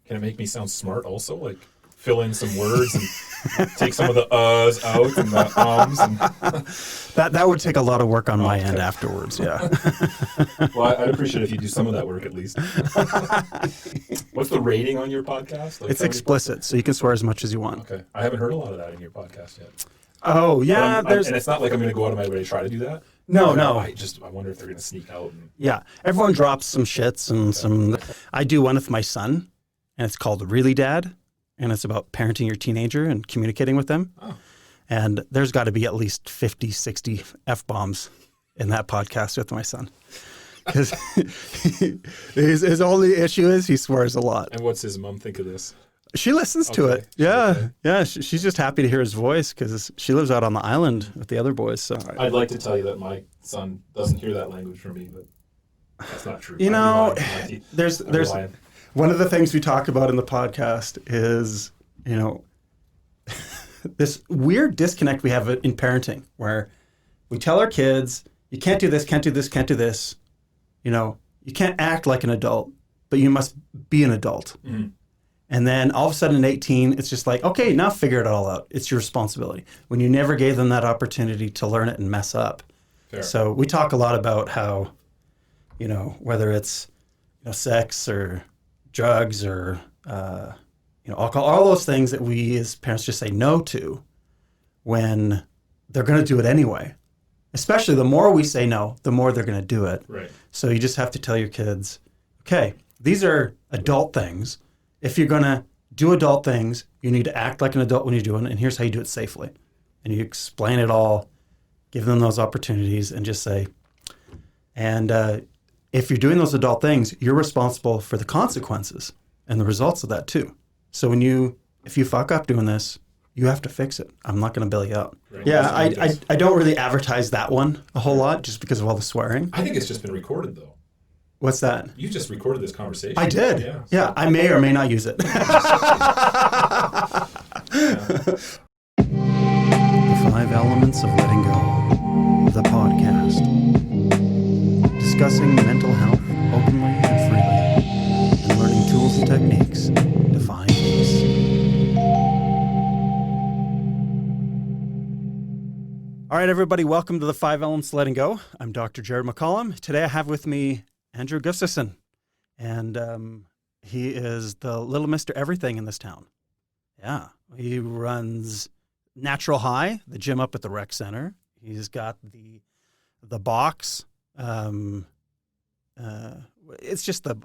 Can it make me sound smart also? Like fill in some words and take some of the uhs out and the ums? And That would take a lot of work on my end afterwards, yeah. Well, I'd appreciate it if you do some of that work at least. What's the rating on your podcast? Like It's explicit, so you can swear as much as you want. Okay. I haven't heard a lot of that in your podcast yet. Oh, yeah. And it's not like I'm going to go out of my way to try to do that. No. I wonder if they're going to sneak out. Yeah, everyone drops some shits and some. I do one with my son, and it's called Really Dad, and it's about parenting your teenager and communicating with them. Oh. And there's got to be at least 50, 60 F-bombs in that podcast with my son. Because his only issue is he swears a lot. And what's his mom think of this? She listens to it. Yeah. Yeah. She's just happy to hear his voice because she lives out on the island with the other boys. So I'd like to tell you that my son doesn't hear that language from me, but that's not true. You know, there's one of the things we talk about in the podcast is, you know, this weird disconnect we have in parenting where we tell our kids, you can't do this, can't do this, can't do this. You know, you can't act like an adult, but you must be an adult. Mm-hmm. And then all of a sudden at 18, it's just like, okay, now figure it all out. It's your responsibility. When you never gave them that opportunity to learn it and mess up. Fair. So we talk a lot about how, you know, whether it's, you know, sex or drugs or, you know, alcohol, all those things that we as parents just say no to when they're going to do it anyway. Especially the more we say no, the more they're going to do it. Right. So you just have to tell your kids, okay, these are adult things. If you're going to do adult things, you need to act like an adult when you're doing it, and here's how you do it safely. And you explain it all, give them those opportunities, and just say, and if you're doing those adult things, you're responsible for the consequences and the results of that too. So if you fuck up doing this, you have to fix it. I'm not going to bail you out. Right. Yeah, I don't really advertise that one a whole lot just because of all the swearing. I think it's just been recorded though. What's that? You just recorded this conversation. I did. Yeah, I may or may not use it. The 5 Elements of Letting Go, the podcast. Discussing mental health openly and freely, and learning tools and techniques to find peace. All right, everybody, welcome to the 5 Elements of Letting Go. I'm Dr. Jared McCollum. Today I have with me Andrew Gustafson, and he is the little Mr. Everything in this town. Yeah, he runs Natural High, the gym up at the rec center. He's got the box. It's just what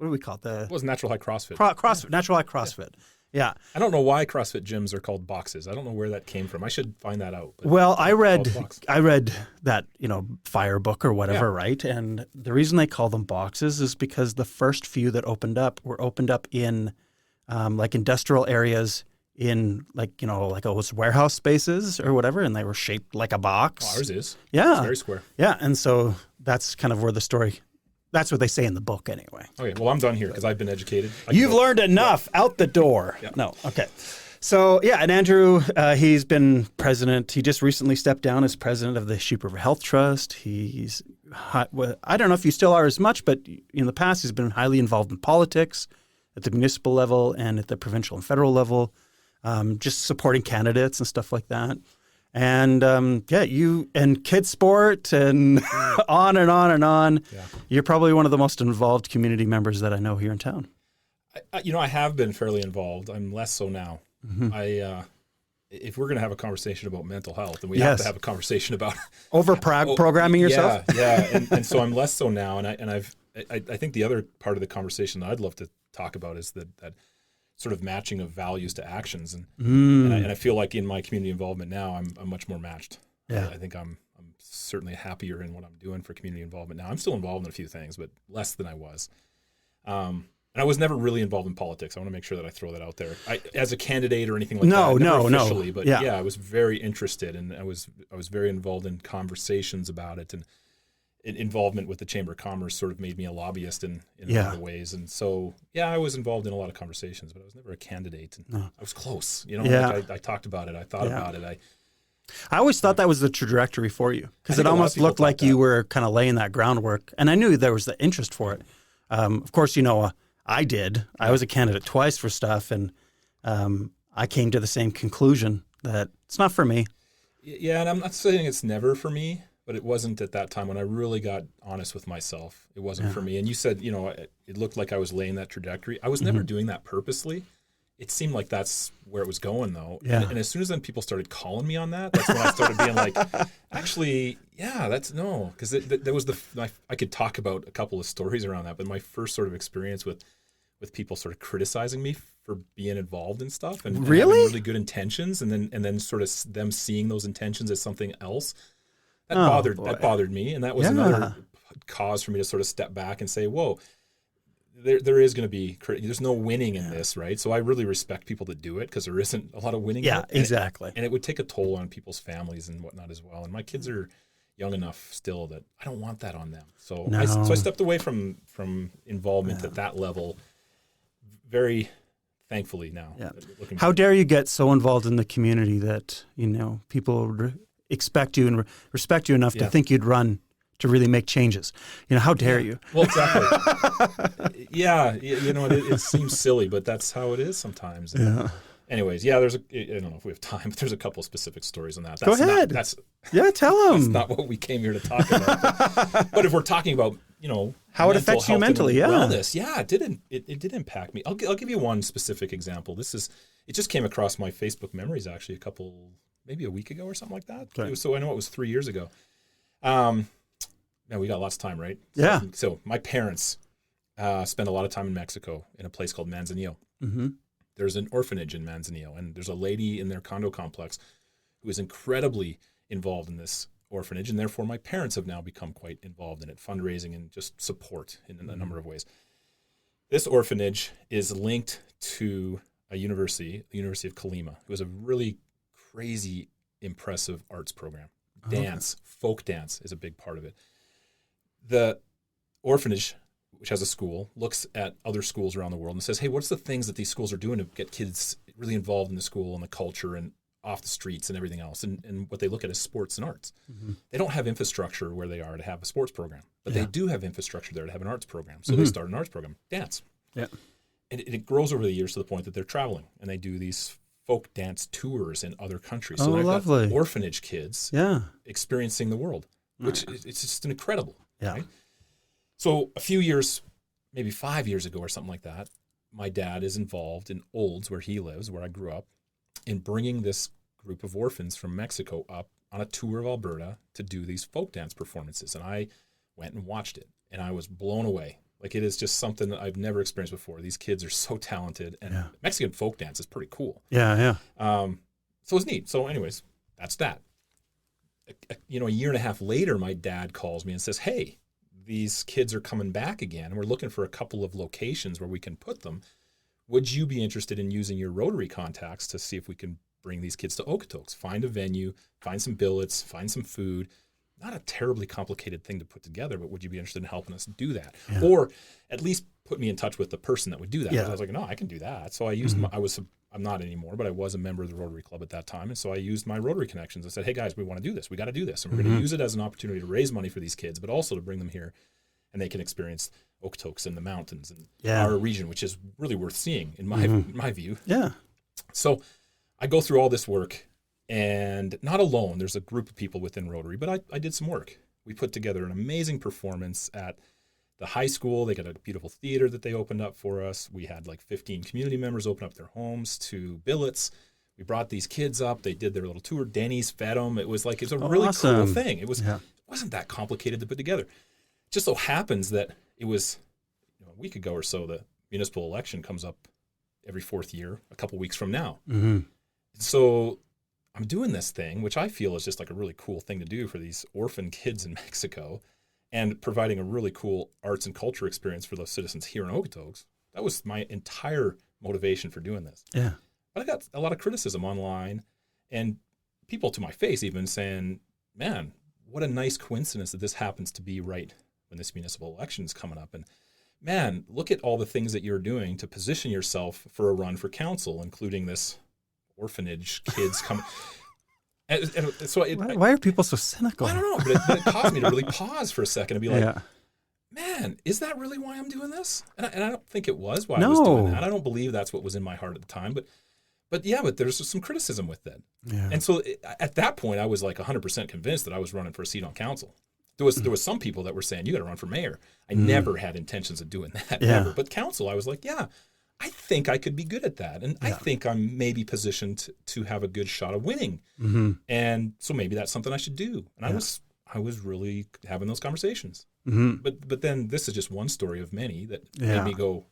do we call it? It was Natural High CrossFit. CrossFit, Natural High CrossFit. Yeah. I don't know why CrossFit gyms are called boxes. I don't know where that came from. I should find that out. Well, I read that, you know, fire book or whatever, right? And the reason they call them boxes is because the first few that opened up were opened up in like industrial areas in like, you know, like those warehouse spaces or whatever, and they were shaped like a box. Oh, ours is. Yeah. It's very square. Yeah, and so that's kind of where the story. That's what they say in the book anyway. Okay, well, I'm done here because I've been educated. You've learned enough. Yeah. Out the door. Yeah. No, okay. So, yeah, and Andrew, he's been president. He just recently stepped down as president of the Sheep River Health Trust. I don't know if you still are as much, but in the past he's been highly involved in politics at the municipal level and at the provincial and federal level, just supporting candidates and stuff like that. And you and kids sport and on and on and on. Yeah. You're probably one of the most involved community members that I know here in town. I have been fairly involved. I'm less so now. Mm-hmm. If we're going to have a conversation about mental health, then we have to have a conversation about programming yourself. Yeah, and so I'm less so now. And I think the other part of the conversation that I'd love to talk about is that sort of matching of values to actions, and I feel like in my community involvement now, I'm much more matched. Yeah, I think I'm certainly happier in what I'm doing for community involvement now. I'm still involved in a few things, but less than I was. And I was never really involved in politics. I want to make sure that I throw that out there. As a candidate or anything like that. No, officially, but yeah, I was very interested, and I was very involved in conversations about it, and involvement with the Chamber of Commerce sort of made me a lobbyist in a lot of ways. And so, I was involved in a lot of conversations, but I was never a candidate. And I was close, like I talked about it. I thought about it. I always thought that was the trajectory for you because it almost looked like you were kind of laying that groundwork. And I knew there was the interest for it. Of course, I did. I was a candidate twice for stuff, and I came to the same conclusion that it's not for me. Yeah, and I'm not saying it's never for me, but it wasn't at that time when I really got honest with myself. It wasn't for me. And you said, it looked like I was laying that trajectory. I was never doing that purposely. It seemed like that's where it was going, though. Yeah. And as soon as then people started calling me on that, that's when I started being like, actually, yeah, that's no. Because that was I could talk about a couple of stories around that, but my first sort of experience with people sort of criticizing me for being involved in stuff and having really good intentions, and then sort of them seeing those intentions as something else. That bothered me, and that was another cause for me to sort of step back and say, whoa, there is going to be, there's no winning in this, right? So I really respect people that do it because there isn't a lot of winning. Yeah, exactly. And it would take a toll on people's families and whatnot as well. And my kids are young enough still that I don't want that on them. So I stepped away from involvement at that level very thankfully now. Yeah. How dare you get so involved in the community that, people expect you and respect you enough to think you'd run to really make changes. How dare you? Well, exactly. It seems silly, but that's how it is sometimes. Yeah. Anyways, I don't know if we have time, but there's a couple of specific stories on that. Go ahead. Tell them. That's not what we came here to talk about. But if we're talking about, how it affects you mentally, wellness, it did impact me. I'll give you one specific example. It just came across my Facebook memories actually maybe a week ago or something like that. Okay. I know it was 3 years ago. Now we got lots of time, right? Yeah. So my parents spent a lot of time in Mexico in a place called Manzanillo. Mm-hmm. There's an orphanage in Manzanillo, and there's a lady in their condo complex who is incredibly involved in this orphanage, and therefore my parents have now become quite involved in it, fundraising and just support in a number of ways. This orphanage is linked to a university, the University of Colima. It was a really crazy, impressive arts program. Dance, folk dance is a big part of it. The orphanage, which has a school, looks at other schools around the world and says, hey, what's the things that these schools are doing to get kids really involved in the school and the culture and off the streets and everything else? And what they look at is sports and arts. Mm-hmm. They don't have infrastructure where they are to have a sports program, but they do have infrastructure there to have an arts program. So they start an arts program, dance. Yeah. And it grows over the years to the point that they're traveling and they do these folk dance tours in other countries. So they've got orphanage kids experiencing the world, which it's just incredible. Yeah. Right? So a few years, maybe 5 years ago or something like that, my dad is involved in Olds, where he lives, where I grew up, in bringing this group of orphans from Mexico up on a tour of Alberta to do these folk dance performances. And I went and watched it, and I was blown away. Like, it is just something that I've never experienced before. These kids are so talented, and Mexican folk dance is pretty cool. Yeah. So it's neat. So anyways, that's that. A year and a half later, my dad calls me and says, hey, these kids are coming back again. We're looking for a couple of locations where we can put them. Would you be interested in using your Rotary contacts to see if we can bring these kids to Okotoks? Find a venue, find some billets, find some food. Not a terribly complicated thing to put together, but would you be interested in helping us do that? Yeah. Or at least put me in touch with the person that would do that. Yeah. I was like, no, I can do that. So I used I'm not anymore, but I was a member of the Rotary Club at that time. And so I used my Rotary connections. I said, hey guys, we want to do this. We got to do this. And we're going to use it as an opportunity to raise money for these kids, but also to bring them here and they can experience Okotoks and the mountains and our region, which is really worth seeing in my view. Yeah. So I go through all this work, and not alone. There's a group of people within Rotary, but I did some work. We put together an amazing performance at the high school. They got a beautiful theater that they opened up for us. We had like 15 community members open up their homes to billets. We brought these kids up. They did their little tour. Denny's fed them. It was a really cool thing. It wasn't that complicated to put together. It just so happens that it was a week ago or so, the municipal election comes up every fourth year, a couple weeks from now. Mm-hmm. So I'm doing this thing, which I feel is just like a really cool thing to do for these orphan kids in Mexico, and providing a really cool arts and culture experience for those citizens here in Okotoks. That was my entire motivation for doing this. Yeah. But I got a lot of criticism online, and people to my face even saying, man, what a nice coincidence that this happens to be right when this municipal election is coming up. And man, look at all the things that you're doing to position yourself for a run for council, including this orphanage kids coming. And so why are people so cynical? I don't know, but it caused me to really pause for a second and be like, man, is that really why I'm doing this? And I don't think it was why I was doing that. I don't believe that's what was in my heart at the time. But there's some criticism with that. Yeah. And so at that point, I was like 100% convinced that I was running for a seat on council. There was some people that were saying, you got to run for mayor. I never had intentions of doing that, never. But council, I was like, yeah, I think I could be good at that. And I think I'm maybe positioned to have a good shot of winning. Mm-hmm. And so maybe that's something I should do. And I was really having those conversations. Mm-hmm. But then this is just one story of many that made me go,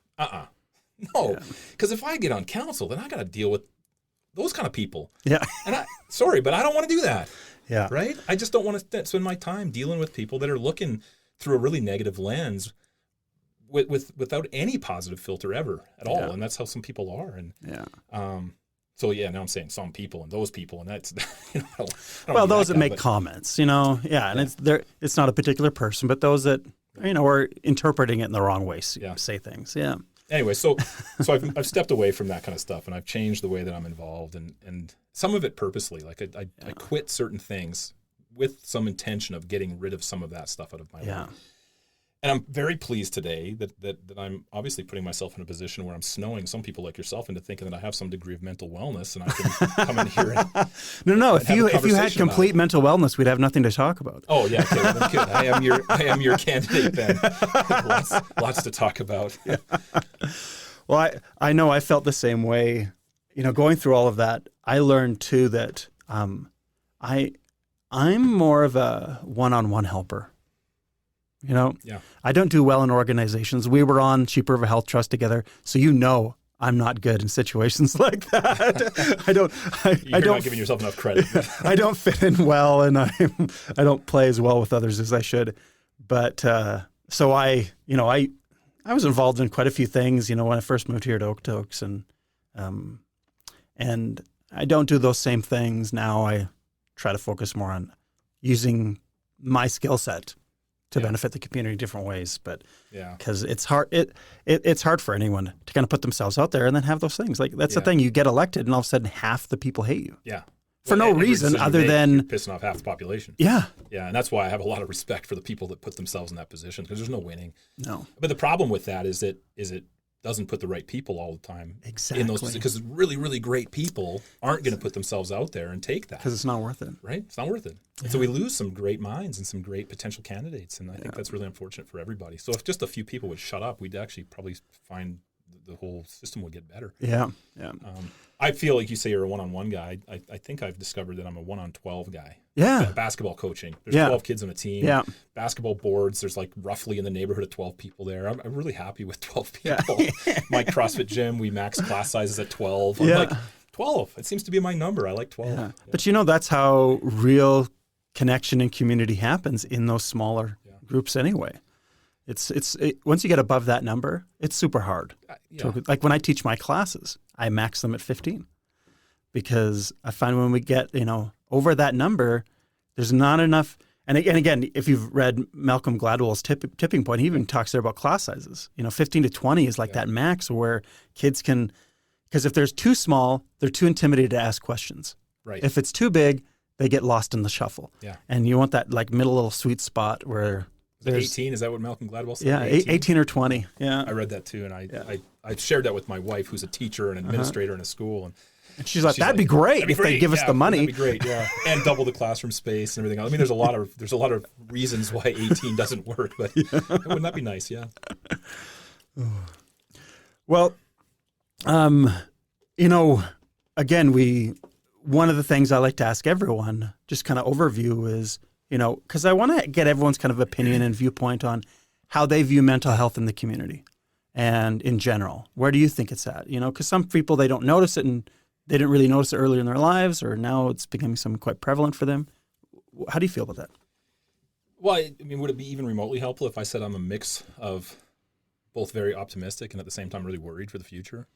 no. Because if I get on council, then I got to deal with those kind of people. Yeah. And sorry, but I don't want to do that. Yeah. Right? I just don't want to spend my time dealing with people that are looking through a really negative lens without any positive filter ever at all. And that's how some people are. And so now I'm saying some people and those people, and that's I don't those that make comments, and it's not a particular person, but those that are interpreting it in the wrong way, say things. Yeah. Anyway, so I've stepped away from that kind of stuff, and I've changed the way that I'm involved, and some of it purposely. Like I quit certain things with some intention of getting rid of some of that stuff out of my life. And I'm very pleased today that I'm obviously putting myself in a position where I'm snowing some people like yourself into thinking that I have some degree of mental wellness, and I can come in here. And if you had complete mental wellness, we'd have nothing to talk about. Oh yeah, okay, well, then good. I am your candidate then. lots to talk about. Yeah. Well, I know I felt the same way. Going through all of that, I learned too that I'm more of a one-on-one helper. I don't do well in organizations. We were on Sheep River Health Trust together, so I'm not good in situations like that. You're not giving yourself enough credit. I don't fit in well, and I don't play as well with others as I should. But so I was involved in quite a few things. When I first moved here to Okotoks, and I don't do those same things now. I try to focus more on using my skill set to benefit the community in different ways, but because it's hard, it's hard for anyone to kind of put themselves out there and then have those things. Like that's the thing, you get elected and all of a sudden half the people hate you. Yeah. For no reason other than you're pissing off half the population. Yeah. Yeah. And that's why I have a lot of respect for the people that put themselves in that position, because there's no winning. No. But the problem with that is it doesn't put the right people all the time in those positions, because really, really great people aren't going to put themselves out there and take that. Because it's not worth it. Right? It's not worth it. And so we lose some great minds and some great potential candidates. And I think that's really unfortunate for everybody. So if just a few people would shut up, we'd actually probably find the whole system would get better. Yeah. Yeah. I feel like you say you're a one-on-one guy. I think I've discovered that I'm a 1-on-12 guy. Yeah. Basketball coaching. There's 12 kids on a team. Yeah. Basketball boards, there's like roughly in the neighborhood of 12 people there. I'm really happy with 12 people. Yeah. My CrossFit gym, we max class sizes at 12. I'm like, 12. It seems to be my number. I like 12. Yeah. But that's how real connection and community happens in those smaller groups anyway. It's once you get above that number, it's super hard. Like when I teach my classes, I max them at 15 because I find when we get, over that number, there's not enough. And again, if you've read Malcolm Gladwell's tipping point, he even talks there about class sizes. 15 to 20 is like that max where kids can, because if there's too small, they're too intimidated to ask questions. Right. If it's too big, they get lost in the shuffle. Yeah. And you want that like middle little sweet spot where there's 18. Is that what Malcolm Gladwell said? Yeah, 18 or 20. Yeah. I read that too, and I shared that with my wife, who's a teacher and administrator in a school, and she's like, that'd be great if they give us the money. That'd be great, yeah, and double the classroom space and everything else. I mean, there's a lot of reasons why 18 doesn't work, but wouldn't that be nice? Yeah. Well, again, one of the things I like to ask everyone, just kind of overview, is because I want to get everyone's kind of opinion and viewpoint on how they view mental health in the community and in general. Where do you think it's at? Because some people, they don't notice it and they didn't really notice it earlier in their lives, or now it's becoming something quite prevalent for them. How do you feel about that? Well, I mean, would it be even remotely helpful if I said I'm a mix of both very optimistic and at the same time really worried for the future?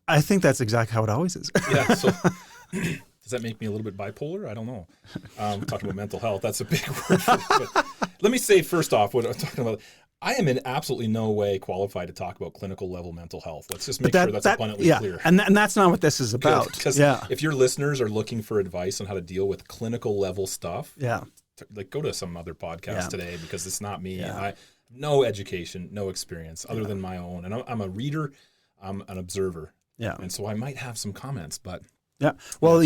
I think that's exactly how it always is. Yeah. So does that make me a little bit bipolar? I don't know. Talking about mental health, that's a big word. But let me say first off, what I'm talking about, I am in absolutely no way qualified to talk about clinical level mental health. Let's just make sure that's abundantly clear. And that's not what this is about. Because if your listeners are looking for advice on how to deal with clinical level stuff, like go to some other podcast today, because it's not me. no education, no experience other than my own. And I'm a reader, I'm an observer. Yeah. And so I might have some comments, but. Yeah. Well,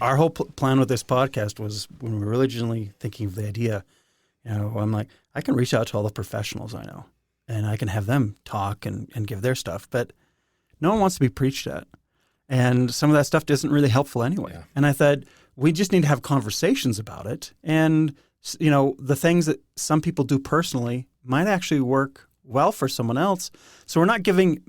our whole plan with this podcast was when we were originally thinking of the idea, I'm like, I can reach out to all the professionals I know and I can have them talk and give their stuff, but no one wants to be preached at. And some of that stuff isn't really helpful anyway. Yeah. And I thought we just need to have conversations about it. And, the things that some people do personally might actually work well for someone else. So we're not giving,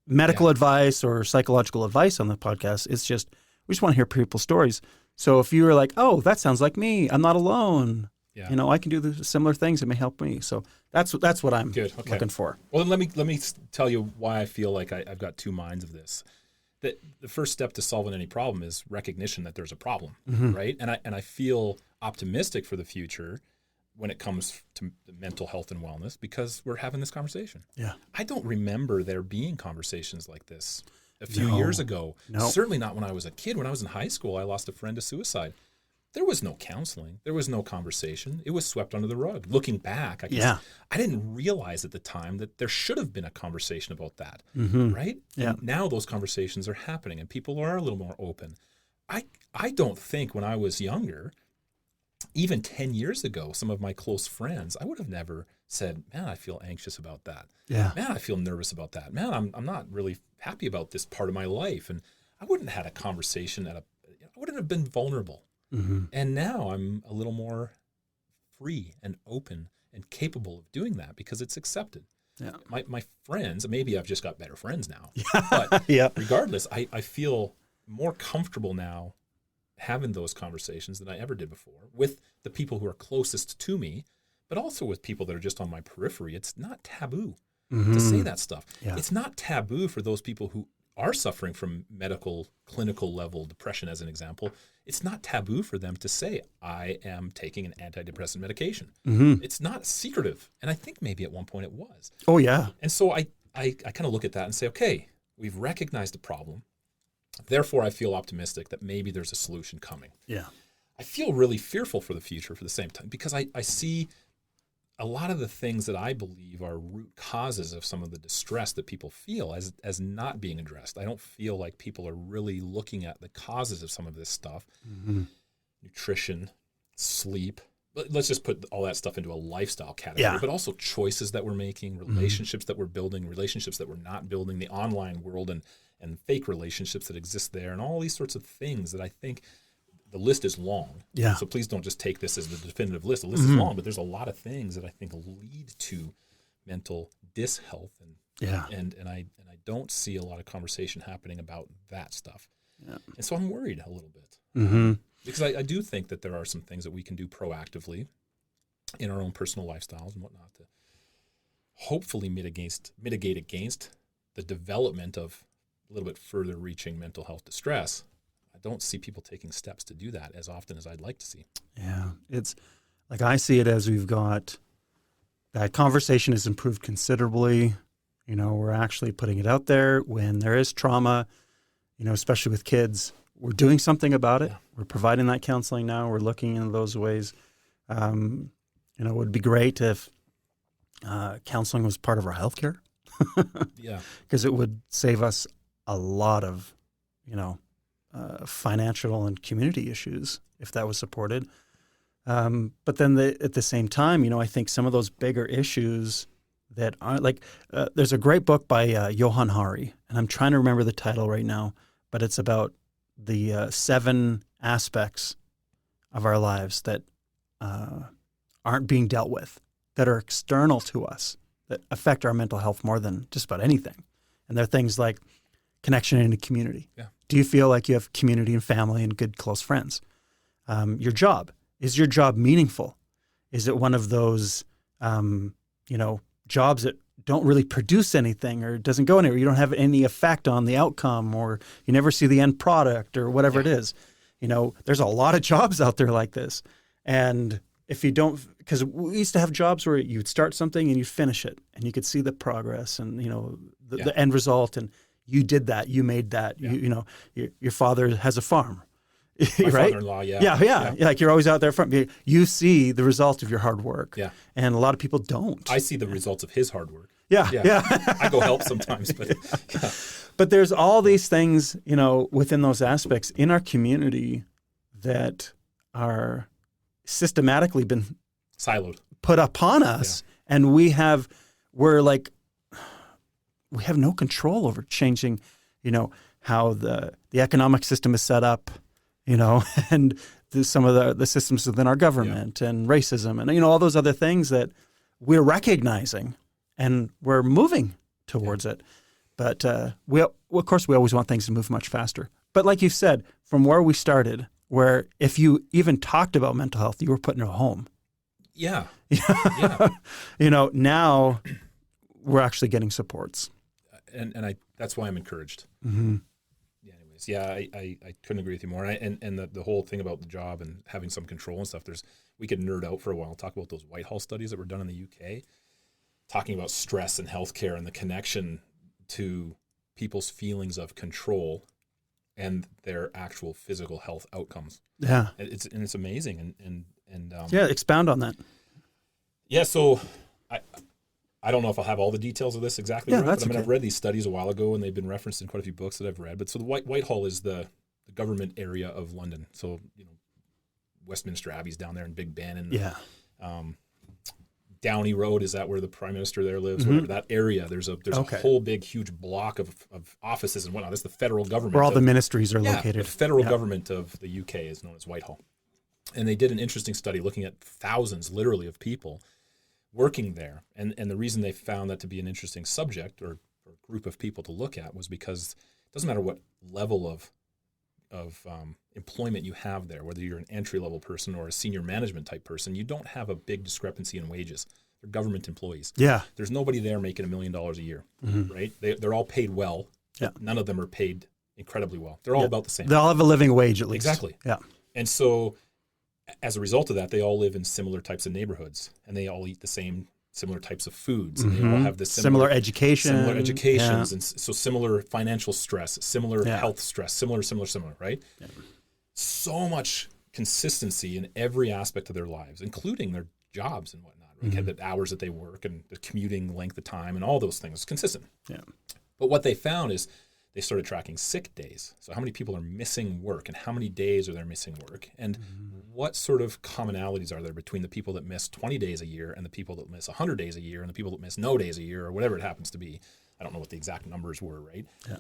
medical advice or psychological advice on the podcast. It's just, we just want to hear people's stories. So if you were like, oh, that sounds like me, I'm not alone. Yeah. I can do the similar things that may help me. So that's what I'm looking for. Well, then let me tell you why I feel like I've got two minds of this. The first step to solving any problem is recognition that there's a problem, right? And I feel optimistic for the future when it comes to mental health and wellness because we're having this conversation. Yeah. I don't remember there being conversations like this a few years ago. No. Certainly not when I was a kid. When I was in high school, I lost a friend to suicide. There was no counseling. There was no conversation. It was swept under the rug. Looking back, I didn't realize at the time that there should have been a conversation about that, right? Yeah. And now those conversations are happening and people are a little more open. I don't think when I was younger, even 10 years ago, some of my close friends, I would have never said, man, I feel anxious about that. Yeah. Man, I feel nervous about that. Man, I'm not really happy about this part of my life. And I wouldn't have had a conversation I wouldn't have been vulnerable. And now I'm a little more free and open and capable of doing that because it's accepted. Yeah. My friends, maybe I've just got better friends now, but regardless, I feel more comfortable now having those conversations than I ever did before with the people who are closest to me, but also with people that are just on my periphery. It's not taboo to say that stuff. Yeah. It's not taboo for those people who are suffering from medical, clinical level depression, as an example. It's not taboo for them to say, I am taking an antidepressant medication. It's not secretive. And I think maybe at one point it was. Oh, yeah. And so I kind of look at that and say, okay, we've recognized the problem. Therefore, I feel optimistic that maybe there's a solution coming. Yeah. I feel really fearful for the future for the same time because I see a lot of the things that I believe are root causes of some of the distress that people feel as not being addressed. I don't feel like people are really looking at the causes of some of this stuff. Nutrition, sleep. Let's just put all that stuff into a lifestyle category, but also choices that we're making, relationships that we're building, relationships that we're not building, the online world and fake relationships that exist there, and all these sorts of things that I think the list is long. Yeah. So please don't just take this as the definitive list. The list is long, but there's a lot of things that I think lead to mental dishealth, and I don't see a lot of conversation happening about that stuff. Yeah. And so I'm worried a little bit because I do think that there are some things that we can do proactively in our own personal lifestyles and whatnot to hopefully mitigate against the development of a little bit further reaching mental health distress. I don't see people taking steps to do that as often as I'd like to see. Yeah, it's like I see it as we've got that conversation has improved considerably. We're actually putting it out there when there is trauma, especially with kids. We're doing something about it. Yeah. We're providing that counseling now. We're looking into those ways. It would be great if counseling was part of our healthcare. Yeah, because it would save us a lot of, financial and community issues if that was supported. But then at the same time, I think some of those bigger issues that aren't there's a great book by Johann Hari, and I'm trying to remember the title right now, but it's about the 7 aspects of our lives that aren't being dealt with, that are external to us, that affect our mental health more than just about anything. And they're things like connection in a community. Yeah. Do you feel like you have community and family and good close friends? Your job. Is your job meaningful? Is it one of those, jobs that don't really produce anything or doesn't go anywhere? You don't have any effect on the outcome, or you never see the end product, or whatever it is. There's a lot of jobs out there like this. And if you don't, because we used to have jobs where you'd start something and you'd finish it and you could see the progress and, the end result, and you did that, you made that, your father has a farm. My right? father-in-law, Yeah. Like you're always out there front. You see the result of your hard work. Yeah. And a lot of people don't. I see the results of his hard work. Yeah. I go help sometimes, but But there's all these things, within those aspects in our community that are systematically been siloed, put upon us, and we have no control over changing, how the economic system is set up, and some of the systems within our government and racism and, all those other things that we're recognizing and we're moving towards it. But of course, we always want things to move much faster. But like you said, from where we started, where if you even talked about mental health, you were put in a home. Yeah. Now we're actually getting supports. And that's why I'm encouraged. Mm-hmm. I couldn't agree with you more. And the whole thing about the job and having some control and stuff, we could nerd out for a while, talk about those Whitehall studies that were done in the UK, talking about stress and healthcare and the connection to people's feelings of control and their actual physical health outcomes. Yeah. It's amazing. And expound on that. Yeah. So I don't know if I'll have all the details of this exactly right, but I've read these studies a while ago, and they've been referenced in quite a few books that I've read. But so the Whitehall is the government area of London. So, Westminster Abbey's down there in Big Ben. And Downey Road, is that where the Prime Minister there lives? Mm-hmm. Whatever, that area, there's a whole big, huge block of offices and whatnot. That's the federal government. Where all the ministries are located. The federal government of the UK is known as Whitehall. And they did an interesting study looking at thousands, literally, of people working there. And the reason they found that to be an interesting subject or group of people to look at was because it doesn't matter what level of employment you have there, whether you're an entry-level person or a senior management type person, you don't have a big discrepancy in wages. They're government employees. Yeah. There's nobody there making $1 million a year, mm-hmm. right? They're all paid well. Yeah. None of them are paid incredibly well. They're all about the same. They all have a living wage at least. Exactly. Yeah. And so as a result of that, they all live in similar types of neighborhoods, and they all eat the same similar types of foods, and they all have the similar education. Similar educations, and so similar financial stress, similar health stress, similar, right? Yeah. So much consistency in every aspect of their lives, including their jobs and whatnot, right? Mm-hmm. The hours that they work and the commuting length of time and all those things, consistent. Yeah. But what they found is they started tracking sick days. So how many people are missing work and how many days are they missing work? And what sort of commonalities are there between the people that miss 20 days a year and the people that miss 100 days a year and the people that miss no days a year or whatever it happens to be? I don't know what the exact numbers were, right? Yeah.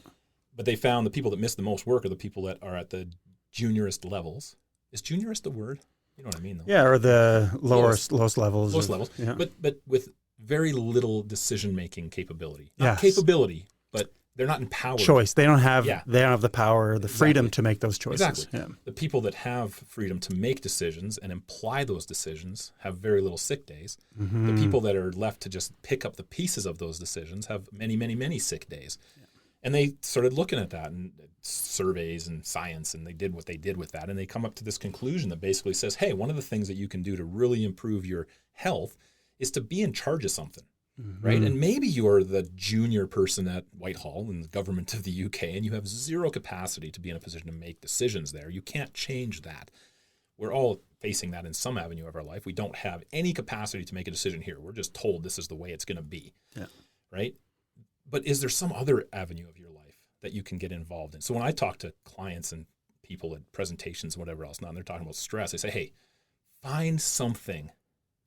But they found the people that miss the most work are the people that are at the juniorest levels. Is juniorist the word? You know what I mean, though? Yeah, or the lowest levels. Lowest levels. Yeah. But with very little decision-making capability. Not yes. capability, but they're not empowered. Choice. They don't have the power, the freedom to make those choices. Exactly. Yeah. The people that have freedom to make decisions and imply those decisions have very little sick days. Mm-hmm. The people that are left to just pick up the pieces of those decisions have many, many, many sick days. Yeah. And they started looking at that and surveys and science, and they did what they did with that. And they come up to this conclusion that basically says, hey, one of the things that you can do to really improve your health is to be in charge of something. Mm-hmm. Right. And maybe you're the junior person at Whitehall in the government of the UK and you have zero capacity to be in a position to make decisions there. You can't change that. We're all facing that in some avenue of our life. We don't have any capacity to make a decision here. We're just told this is the way it's going to be. Yeah. Right. But is there some other avenue of your life that you can get involved in? So when I talk to clients and people at presentations and whatever else now, and they're talking about stress, I say, hey, find something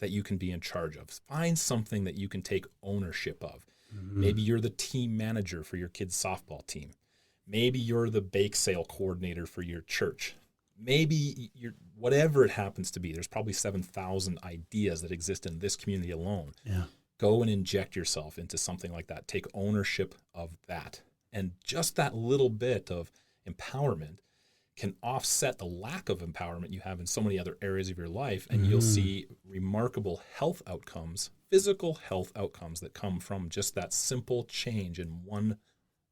that you can be in charge of. Find something that you can take ownership of. Mm-hmm. Maybe you're the team manager for your kids' softball team. Maybe you're the bake sale coordinator for your church. Maybe you're whatever it happens to be. There's probably 7,000 ideas that exist in this community alone. Yeah. Go and inject yourself into something like that. Take ownership of that. And just that little bit of empowerment can offset the lack of empowerment you have in so many other areas of your life, and you'll see remarkable health outcomes, physical health outcomes that come from just that simple change in one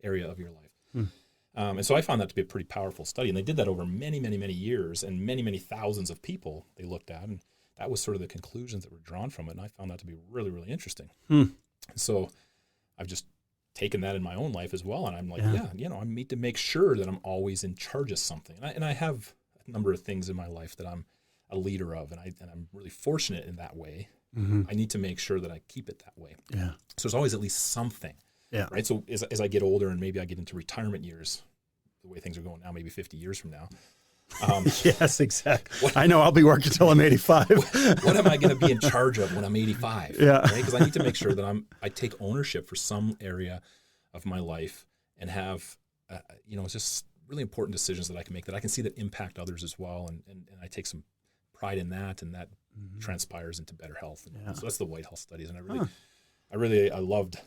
area of your life. And so I found that to be a pretty powerful study, and they did that over many, many, many years, and many, many thousands of people they looked at, and that was sort of the conclusions that were drawn from it, and I found that to be really, really interesting. So I've just taken that in my own life as well, and I'm like, I need to make sure that I'm always in charge of something. And I have number of things in my life that I'm a leader of, and I'm really fortunate in that way. I need to make sure that I keep it that way. Yeah. So there's always at least something. Yeah. Right. So as I get older and maybe I get into retirement years, the way things are going now, maybe 50 years from now. Yes, exactly. I know I'll be working till I'm 85. What am I going to be in charge of when I'm 85? Yeah. Right? Because I need to make sure that I take ownership for some area of my life and have, just really important decisions that I can make that I can see that impact others as well. And I take some pride in that, and that transpires into better health. And so that's the White Health studies. And I loved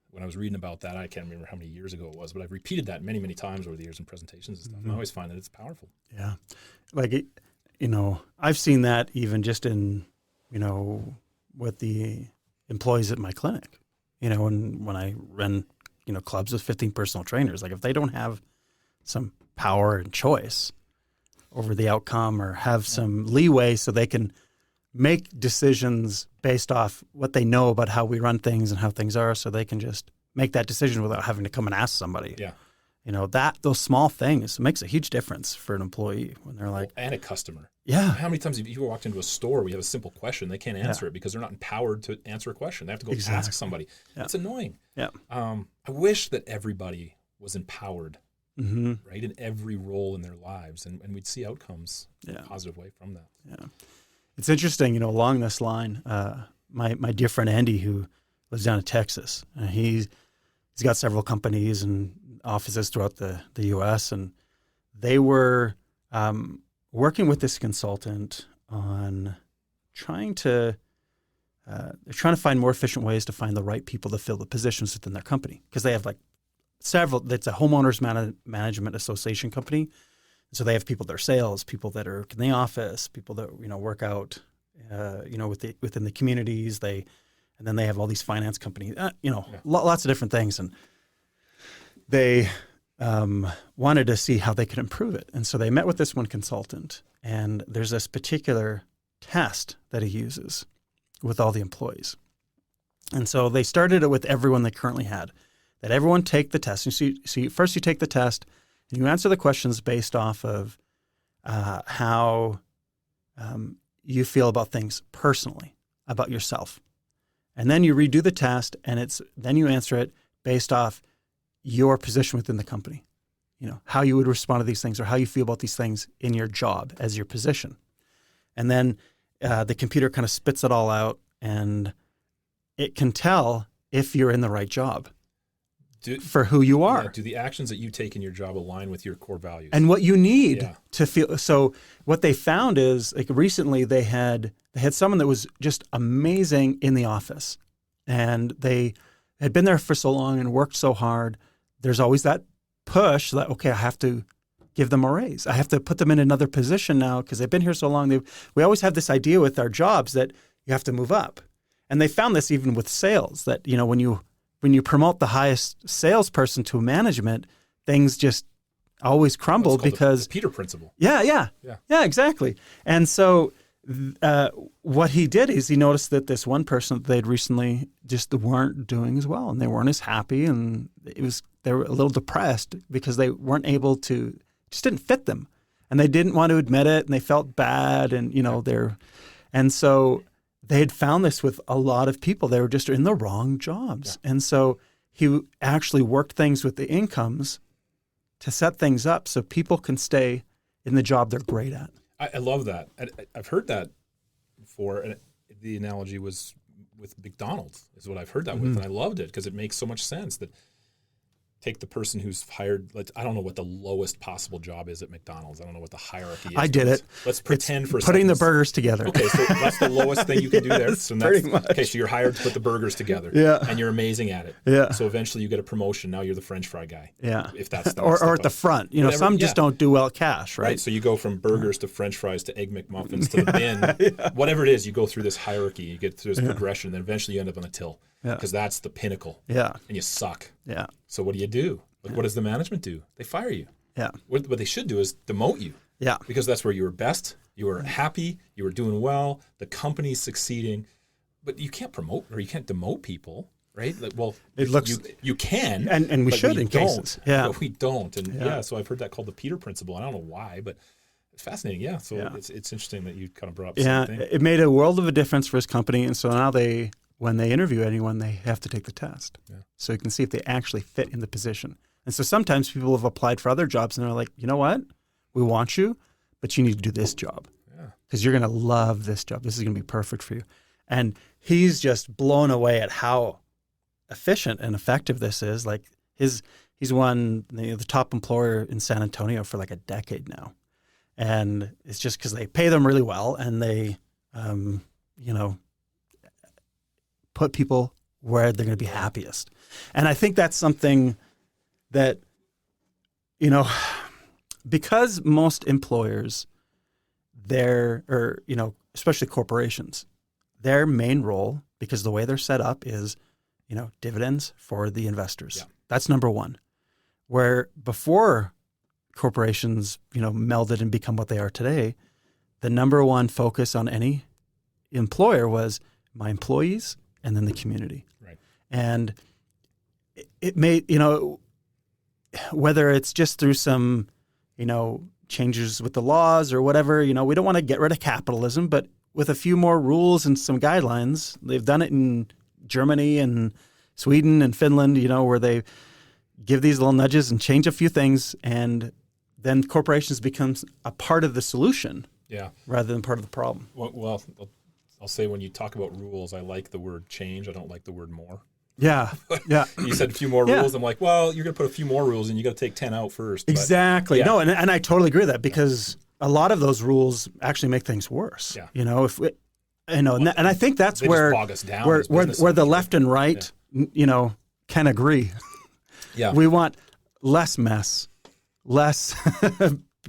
when I was reading about that. I can't remember how many years ago it was, but I've repeated that many, many times over the years in presentations and stuff. And I always find that it's powerful. Yeah. Like, I've seen that even just in, with the employees at my clinic, and when I run, clubs with 15 personal trainers, like if they don't have some power and choice over the outcome or have some leeway so they can make decisions based off what they know about how we run things and how things are, so they can just make that decision without having to come and ask somebody. Yeah. Those small things makes a huge difference for an employee when they're like, and a customer. Yeah. How many times have you walked into a store, we have a simple question, they can't answer it because they're not empowered to answer a question. They have to go ask somebody. Yeah. It's annoying. Yeah. I wish that everybody was empowered, right, in every role in their lives, and we'd see outcomes in a positive way from that. Yeah. It's interesting, along this line, my dear friend Andy, who lives down in Texas, he's got several companies and offices throughout the U.S., and they were working with this consultant on trying to find more efficient ways to find the right people to fill the positions within their company, because they have like several. It's a homeowners management association company. So they have people that are sales, people that are in the office, people that work out, within the communities. And then they have all these finance companies, lots of different things, and they wanted to see how they could improve it. And so they met with this one consultant, and there's this particular test that he uses with all the employees. And so they started it with everyone they currently had, that everyone take the test. And first you take the test. And you answer the questions based off of how you feel about things personally, about yourself. And then you redo the test, and then you answer it based off your position within the company, how you would respond to these things or how you feel about these things in your job as your position. And then the computer kind of spits it all out, and it can tell if you're in the right job. For who you are. Yeah, do the actions that you take in your job align with your core values? And what you need to feel. So what they found is, like, recently they had someone that was just amazing in the office, and they had been there for so long and worked so hard. There's always that push that, okay, I have to give them a raise. I have to put them in another position now because they've been here so long. We always have this idea with our jobs that you have to move up. And they found this even with sales, that, when you promote the highest salesperson to management, things just always crumble because the Peter principle. Yeah, exactly. And so what he did is he noticed that this one person that they'd recently just weren't doing as well, and they weren't as happy, and they were a little depressed because they weren't able to, just didn't fit them, and they didn't want to admit it, and they felt bad, and and so they had found this with a lot of people. They were just in the wrong jobs. Yeah. And so he actually worked things with the incomes to set things up so people can stay in the job they're great at. I love that. I've heard that before. And the analogy was with McDonald's is what I've heard that with. And I loved it because it makes so much sense that take the person who's hired. I don't know what the lowest possible job is at McDonald's. I don't know what the hierarchy is. I did it. Let's pretend for a putting second. The burgers together. Okay, so that's the lowest thing you can do there. Yes, so pretty much. Okay, so you're hired to put the burgers together. Yeah. And you're amazing at it. Yeah. So eventually you get a promotion. Now you're the French fry guy. Yeah. If that's the or at the front. Some just don't do well at cash, right? So you go from burgers to French fries to Egg McMuffins to the bin. Whatever it is, you go through this hierarchy. You get through this progression. Then eventually you end up on the till. Because that's the pinnacle. Yeah. And you suck. Yeah. So what do? What does the management do? They fire you. Yeah. What they should do is demote you. Yeah. Because that's where you were best, you were happy, you were doing well, the company's succeeding. But you can't promote or you can't demote people, right? You can. And we should in cases. Yeah. But we don't. And so I've heard that called the Peter principle. I don't know why, but It's fascinating. Yeah. So it's interesting that you kind of brought up Yeah, something. it made a world of a difference for his company. And so now when they interview anyone, they have to take the test. Yeah. So you can see if they actually fit in the position. And so sometimes people have applied for other jobs and they're like, you know what? We want you, but you need to do this job because you're going to love this job. This is going to be perfect for you. And he's just blown away at how efficient and effective this is. Like he's won the top employer in San Antonio for like a decade now. And it's just because they pay them really well and they, put people where they're going to be happiest. And I think that's something that, because most employers, especially corporations, their main role, because the way they're set up is, dividends for the investors. Yeah. That's number one. Where before corporations, melded and become what they are today, the number one focus on any employer was my employees and then the community. Right. And it made, whether it's just through some, changes with the laws or whatever, we don't want to get rid of capitalism, but with a few more rules and some guidelines, they've done it in Germany and Sweden and Finland, where they give these little nudges and change a few things, and then corporations becomes a part of the solution rather than part of the problem. Well, I'll say when you talk about rules, I like the word change. I don't like the word more. Yeah, yeah. You said a few more rules. I'm like, well, you're going to put a few more rules and you got to take 10 out first. Exactly. No, and I totally agree with that because a lot of those rules actually make things worse. Yeah. If we, and I think that's where bog us down where the left and right, can agree. Yeah. We want less mess, less,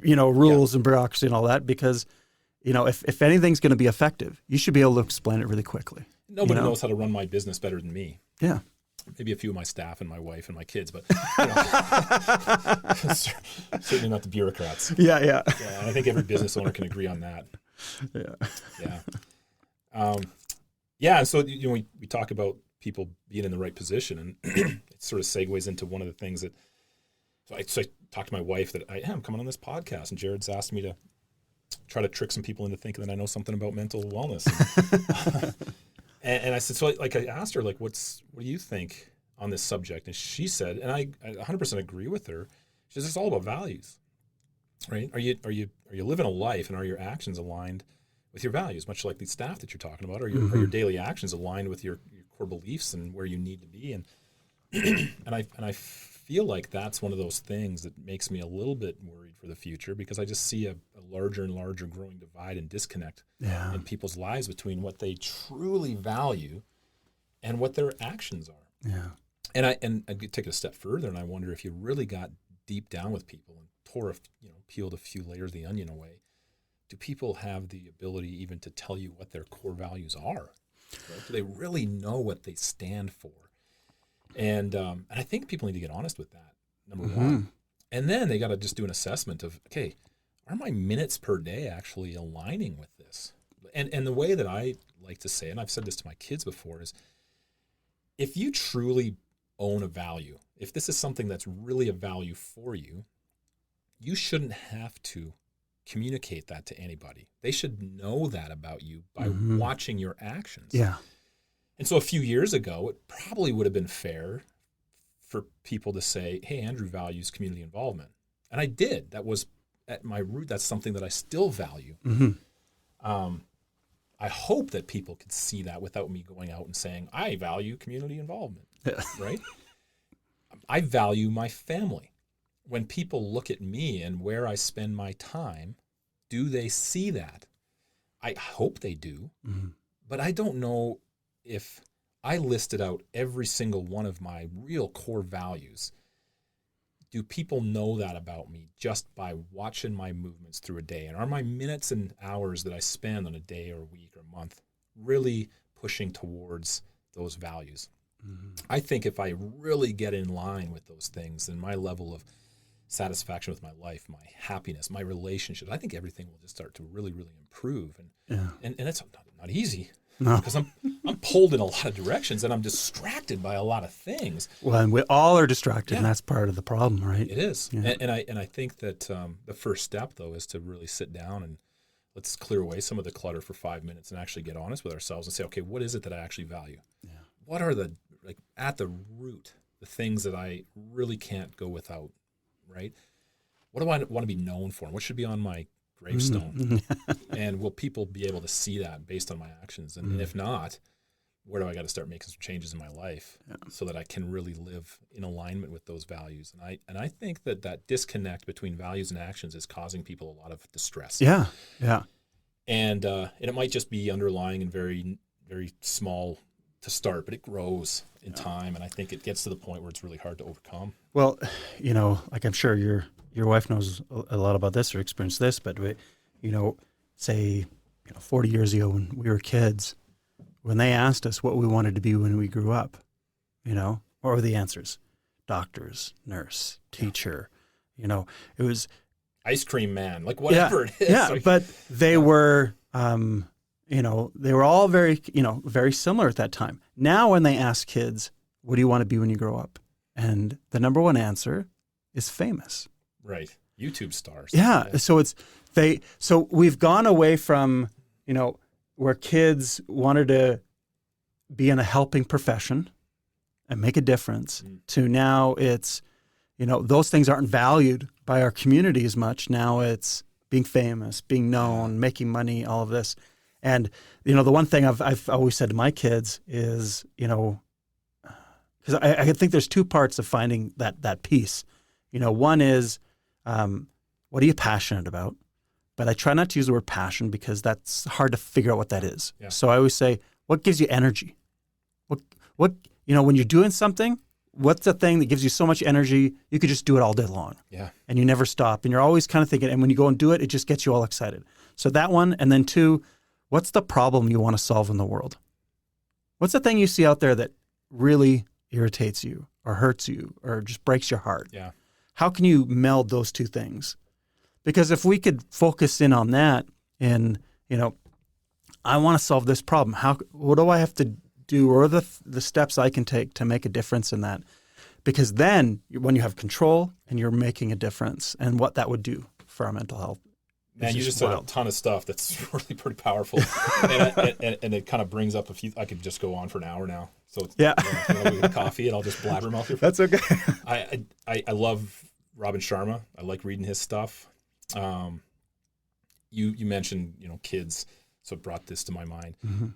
rules and bureaucracy and all that because, if anything's going to be effective, you should be able to explain it really quickly. Nobody knows how to run my business better than me. Yeah. Maybe a few of my staff and my wife and my kids, but certainly not the bureaucrats. Yeah. And I think every business owner can agree on that. Yeah. And so, we talk about people being in the right position, and it sort of segues into one of the things that, so I talked to my wife that I'm coming on this podcast, and Jared's asked me to try to trick some people into thinking that I know something about mental wellness. And I said, so I asked her, what do you think on this subject? And she said, and I 100% agree with her. She says, it's all about values, right? Are you living a life, and are your actions aligned with your values, much like the staff that you're talking about? Are your daily actions aligned with your core beliefs and where you need to be? And and I feel like that's one of those things that makes me a little bit worried for the future, because I just see a larger and larger growing divide and disconnect in people's lives between what they truly value and what their actions are. Yeah. And I take it a step further, and I wonder if you really got deep down with people and peeled a few layers of the onion away, do people have the ability even to tell you what their core values are? Right? Do they really know what they stand for? And I think people need to get honest with that, number one. And then they got to just do an assessment of, okay, are my minutes per day actually aligning with this? And the way that I like to say, and I've said this to my kids before, is if you truly own a value, if this is something that's really a value for you, you shouldn't have to communicate that to anybody. They should know that about you by watching your actions. Yeah. And so a few years ago, it probably would have been fair for people to say, hey, Andrew values community involvement. And I did. That was at my root. That's something that I still value. I hope that people could see that without me going out and saying, I value community involvement, right? I value my family. When people look at me and where I spend my time, do they see that? I hope they do, but I don't know if I listed out every single one of my real core values. Do people know that about me just by watching my movements through a day? And are my minutes and hours that I spend on a day or week or month really pushing towards those values? I think if I really get in line with those things, then my level of satisfaction with my life, my happiness, my relationships, I think everything will just start to really, really improve. And it's not easy. No. Because I'm I'm pulled in a lot of directions, and I'm distracted by a lot of things. Well, and we all are distracted, and that's part of the problem, right? It is. And I think that the first step, though, is to really sit down and let's clear away some of the clutter for 5 minutes and actually get honest with ourselves and say, okay, what is it that I actually value? Yeah. What are the, like, at the root, the things that I really can't go without, right? What do I want to be known for? What should be on my gravestone? And will people be able to see that based on my actions? And if not, where do I got to start making some changes in my life so that I can really live in alignment with those values? And I think that disconnect between values and actions is causing people a lot of distress. Yeah. And it might just be underlying and very, very small to start, but it grows in time. And I think it gets to the point where it's really hard to overcome. Well, like I'm sure your wife knows a lot about this or experienced this, but say 40 years ago when we were kids, when they asked us what we wanted to be when we grew up, what were the answers? Doctors, nurse, teacher, it was ice cream man, like whatever it is. Yeah, like, but they were, they were all very, very similar at that time. Now when they ask kids, what do you want to be when you grow up? And the number one answer is famous. Right. YouTube stars. Yeah. So we've gone away from, where kids wanted to be in a helping profession and make a difference to now it's, those things aren't valued by our community as much. Now it's being famous, being known, making money, all of this. And, the one thing I've always said to my kids is, because I think there's two parts of finding that piece. One is, what are you passionate about? But I try not to use the word passion because that's hard to figure out what that is. Yeah. So I always say, what gives you energy? What when you're doing something, what's the thing that gives you so much energy, you could just do it all day long. Yeah. And you never stop. And you're always kind of thinking, and when you go and do it, it just gets you all excited. So that one, and then two, what's the problem you want to solve in the world? What's the thing you see out there that really irritates you or hurts you or just breaks your heart? Yeah. How can you meld those two things? Because if we could focus in on that and, I want to solve this problem. What do I have to do? Or the steps I can take to make a difference in that? Because then when you have control and you're making a difference and what that would do for our mental health. Man, you just said a ton of stuff that's really pretty powerful. and it kind of brings up I could just go on for an hour now. So we get coffee and I'll just blabbermouth here. That's okay. I love Robin Sharma. I like reading his stuff. You mentioned, kids, so it brought this to my mind. Mm-hmm.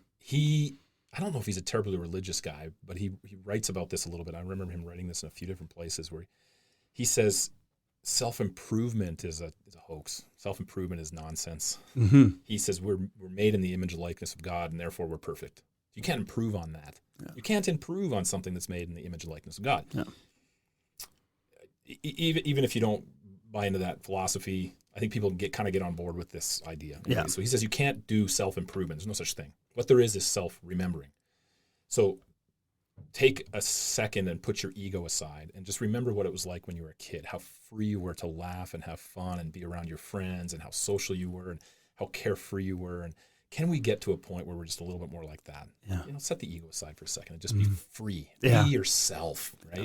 I don't know if he's a terribly religious guy, but he writes about this a little bit. I remember him writing this in a few different places where he says self-improvement is a hoax. Self-improvement is nonsense. Mm-hmm. He says we're made in the image and likeness of God, and therefore we're perfect. You can't improve on that. Yeah. You can't improve on something that's made in the image and likeness of God. Yeah. Even if you don't buy into that philosophy, I think people get on board with this idea. Okay? Yeah. So he says you can't do self-improvement. There's no such thing. What there is self-remembering. So take a second and put your ego aside and just remember what it was like when you were a kid, how free you were to laugh and have fun and be around your friends and how social you were and how carefree you were. And can we get to a point where we're just a little bit more like that? Yeah. Set the ego aside for a second and just be free. Yeah. Be yourself, right? Yeah.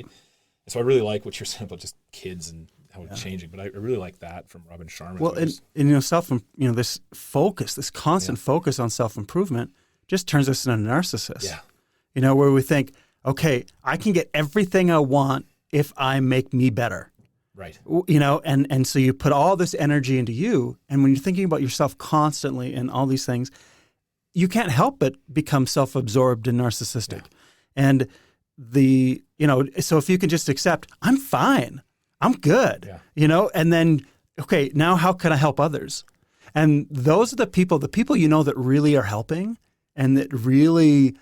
And so I really like what you're saying about just kids and how it's changing, but I really like that from Robin Sharma. Well, this focus, this constant focus on self-improvement just turns us into narcissists. Yeah. Where we think, okay, I can get everything I want if I make me better. Right. And so you put all this energy into you, and when you're thinking about yourself constantly and all these things, you can't help but become self-absorbed and narcissistic. Yeah. And so if you can just accept, I'm fine, I'm good, and then, okay, now how can I help others? And those are the people that really are helping and that really,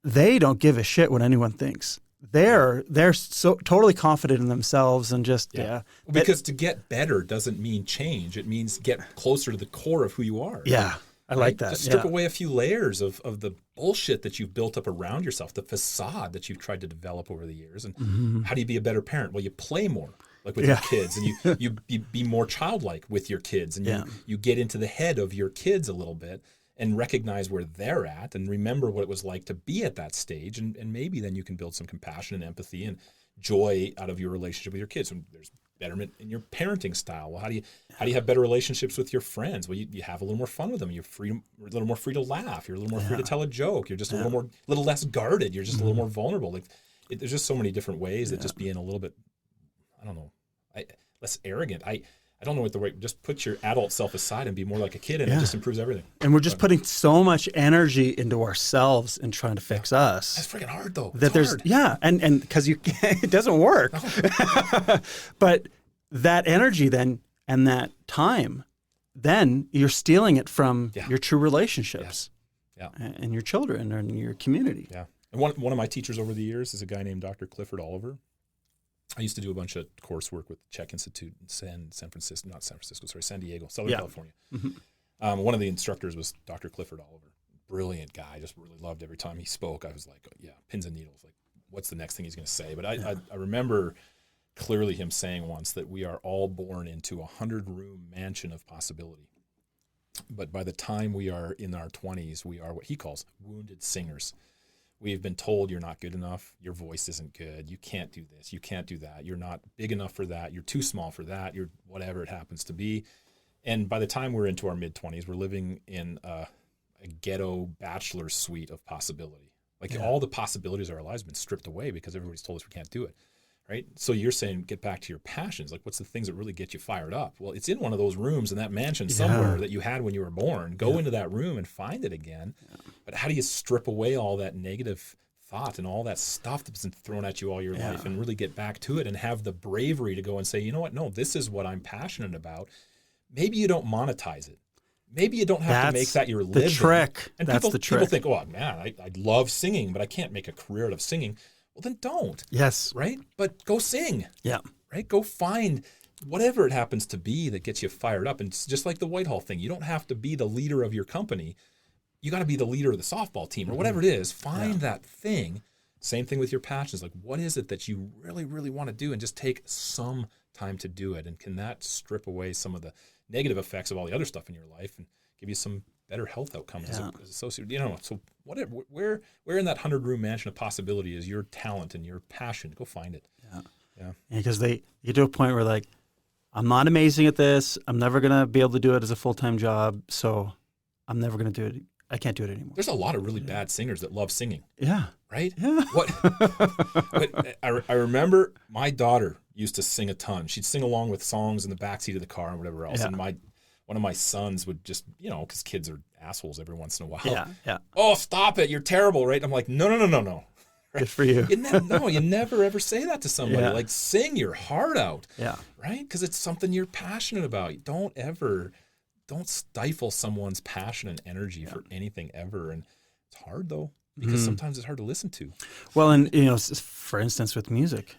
they don't give a shit what anyone thinks. They're so totally confident in themselves and just, Because to get better doesn't mean change. It means get closer to the core of who you are. Yeah. I like that. Just strip away a few layers of the bullshit that you've built up around yourself, the facade that you've tried to develop over the years. And how do you be a better parent? Well, you play more, like with your kids, and you be more childlike with your kids, and you get into the head of your kids a little bit, and recognize where they're at and remember what it was like to be at that stage. And maybe then you can build some compassion and empathy and joy out of your relationship with your kids. And there's betterment in your parenting style. Well, how do you have better relationships with your friends? Well, you have a little more fun with them. You're a little more free to laugh. You're a little more free to tell a joke. You're just a little less guarded. You're just a little more vulnerable. Like there's just so many different ways that just being a little bit, I don't know, less arrogant. I don't know what the right, just put your adult self aside and be more like a kid, and it just improves everything. And we're just putting so much energy into ourselves and trying to fix us. That's freaking hard though. That it's hard. And because it doesn't work. No. But that energy then and that time, then you're stealing it from your true relationships and your children and your community. Yeah. And one of my teachers over the years is a guy named Dr. Clifford Oliver. I used to do a bunch of coursework with the Czech Institute in San Diego, Southern California. Mm-hmm. One of the instructors was Dr. Clifford Oliver. Brilliant guy. I just really loved every time he spoke. I was like, pins and needles. Like, what's the next thing he's going to say? But I remember clearly him saying once that we are all born into a 100-room mansion of possibility. But by the time we are in our 20s, we are what he calls wounded singers. We've been told you're not good enough. Your voice isn't good. You can't do this. You can't do that. You're not big enough for that. You're too small for that. You're whatever it happens to be. And by the time we're into our mid-20s, we're living in a ghetto bachelor suite of possibility. Like all the possibilities of our lives have been stripped away because everybody's told us we can't do it. Right? So you're saying get back to your passions. Like what's the things that really get you fired up? Well, it's in one of those rooms in that mansion somewhere that you had when you were born. Go into that room and find it again. Yeah. But how do you strip away all that negative thought and all that stuff that's been thrown at you all your life and really get back to it and have the bravery to go and say, you know what? No, this is what I'm passionate about. Maybe you don't monetize it. Maybe you don't have to make that your living. The trick. And that's people, the trick. People think, oh, man, I love singing, but I can't make a career out of singing. Well, then don't. Yes. Right? But go sing. Yeah. Right? Go find whatever it happens to be that gets you fired up. And it's just like the Whitehall thing. You don't have to be the leader of your company. You got to be the leader of the softball team or whatever it is. Find that thing. Same thing with your passions. Like, what is it that you really, really want to do? And just take some time to do it. And can that strip away some of the negative effects of all the other stuff in your life and give you some better health outcomes as associated? You know, so whatever, where in that 100-room mansion of possibility is your talent and your passion? Go find it. Yeah. Because they get to a point where like, I'm not amazing at this. I'm never going to be able to do it as a full-time job. So I'm never going to do it. I can't do it anymore. There's a lot of really bad singers that love singing. Yeah. Right? Yeah. But I remember my daughter used to sing a ton. She'd sing along with songs in the backseat of the car and whatever else. Yeah. And one of my sons would just, because kids are assholes every once in a while. Yeah. Oh, stop it. You're terrible, right? I'm like, no. Right? Good for you. You never ever say that to somebody. Like, sing your heart out. Yeah. Right? Because it's something you're passionate about. Don't stifle someone's passion and energy for anything ever. And it's hard, though, because sometimes it's hard to listen to. Well, and, for instance, with music,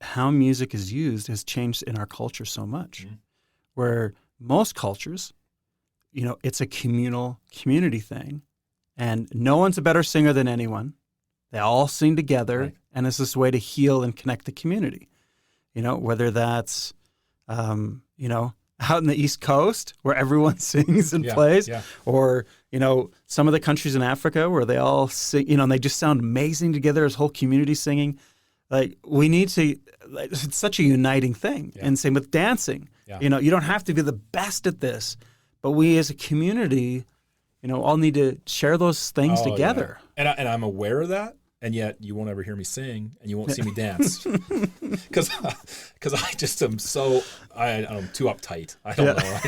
how music is used has changed in our culture so much. Where most cultures, it's a community thing, and no one's a better singer than anyone. They all sing together, and it's this way to heal and connect the community. Whether that's, out in the East Coast where everyone sings and plays, or, some of the countries in Africa where they all sing, and they just sound amazing together as whole community singing. Like, we need to, it's such a uniting thing. And same with dancing. You don't have to be the best at this, but we as a community, all need to share those things together. Yeah. And I'm aware of that. And yet you won't ever hear me sing and you won't see me dance because I just am I'm too uptight. I don't know.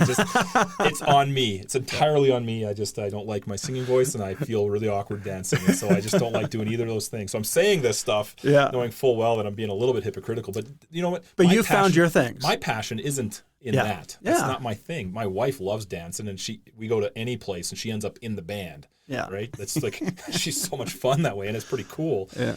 It's on me. It's entirely on me. I don't like my singing voice and I feel really awkward dancing. And so I just don't like doing either of those things. So I'm saying this stuff knowing full well that I'm being a little bit hypocritical, but you know what? But you found your things. My passion isn't in that. It's not my thing. My wife loves dancing and we go to any place and she ends up in the band. Yeah. Right. That's like, she's so much fun that way. And it's pretty cool. Yeah.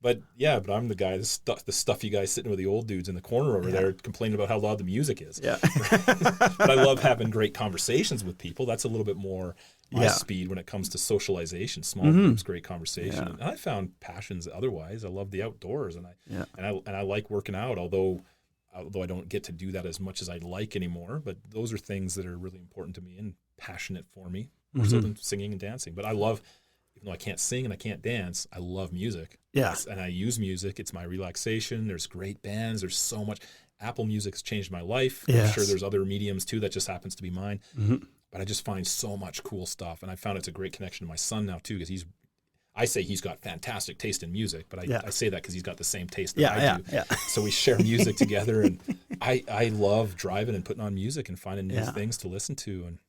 But I'm the guy, the stuffy guy sitting with the old dudes in the corner over there complaining about how loud the music is. Yeah. But I love having great conversations with people. That's a little bit more my speed when it comes to socialization, small groups, great conversation. Yeah. And I found passions otherwise. I love the outdoors and I like working out, although although I don't get to do that as much as I'd like anymore. But those are things that are really important to me and passionate for me, more so than singing and dancing. But I love, even though I can't sing and I can't dance, I love music. Yeah. And I use music. It's my relaxation. There's great bands. There's so much. Apple Music has changed my life. Yes. I'm sure there's other mediums too that just happens to be mine. Mm-hmm. But I just find so much cool stuff. And I found it's a great connection to my son now too, because I say he's got fantastic taste in music, but I say that because he's got the same taste that I do. Yeah. So we share music together, and I love driving and putting on music and finding new things to listen to. And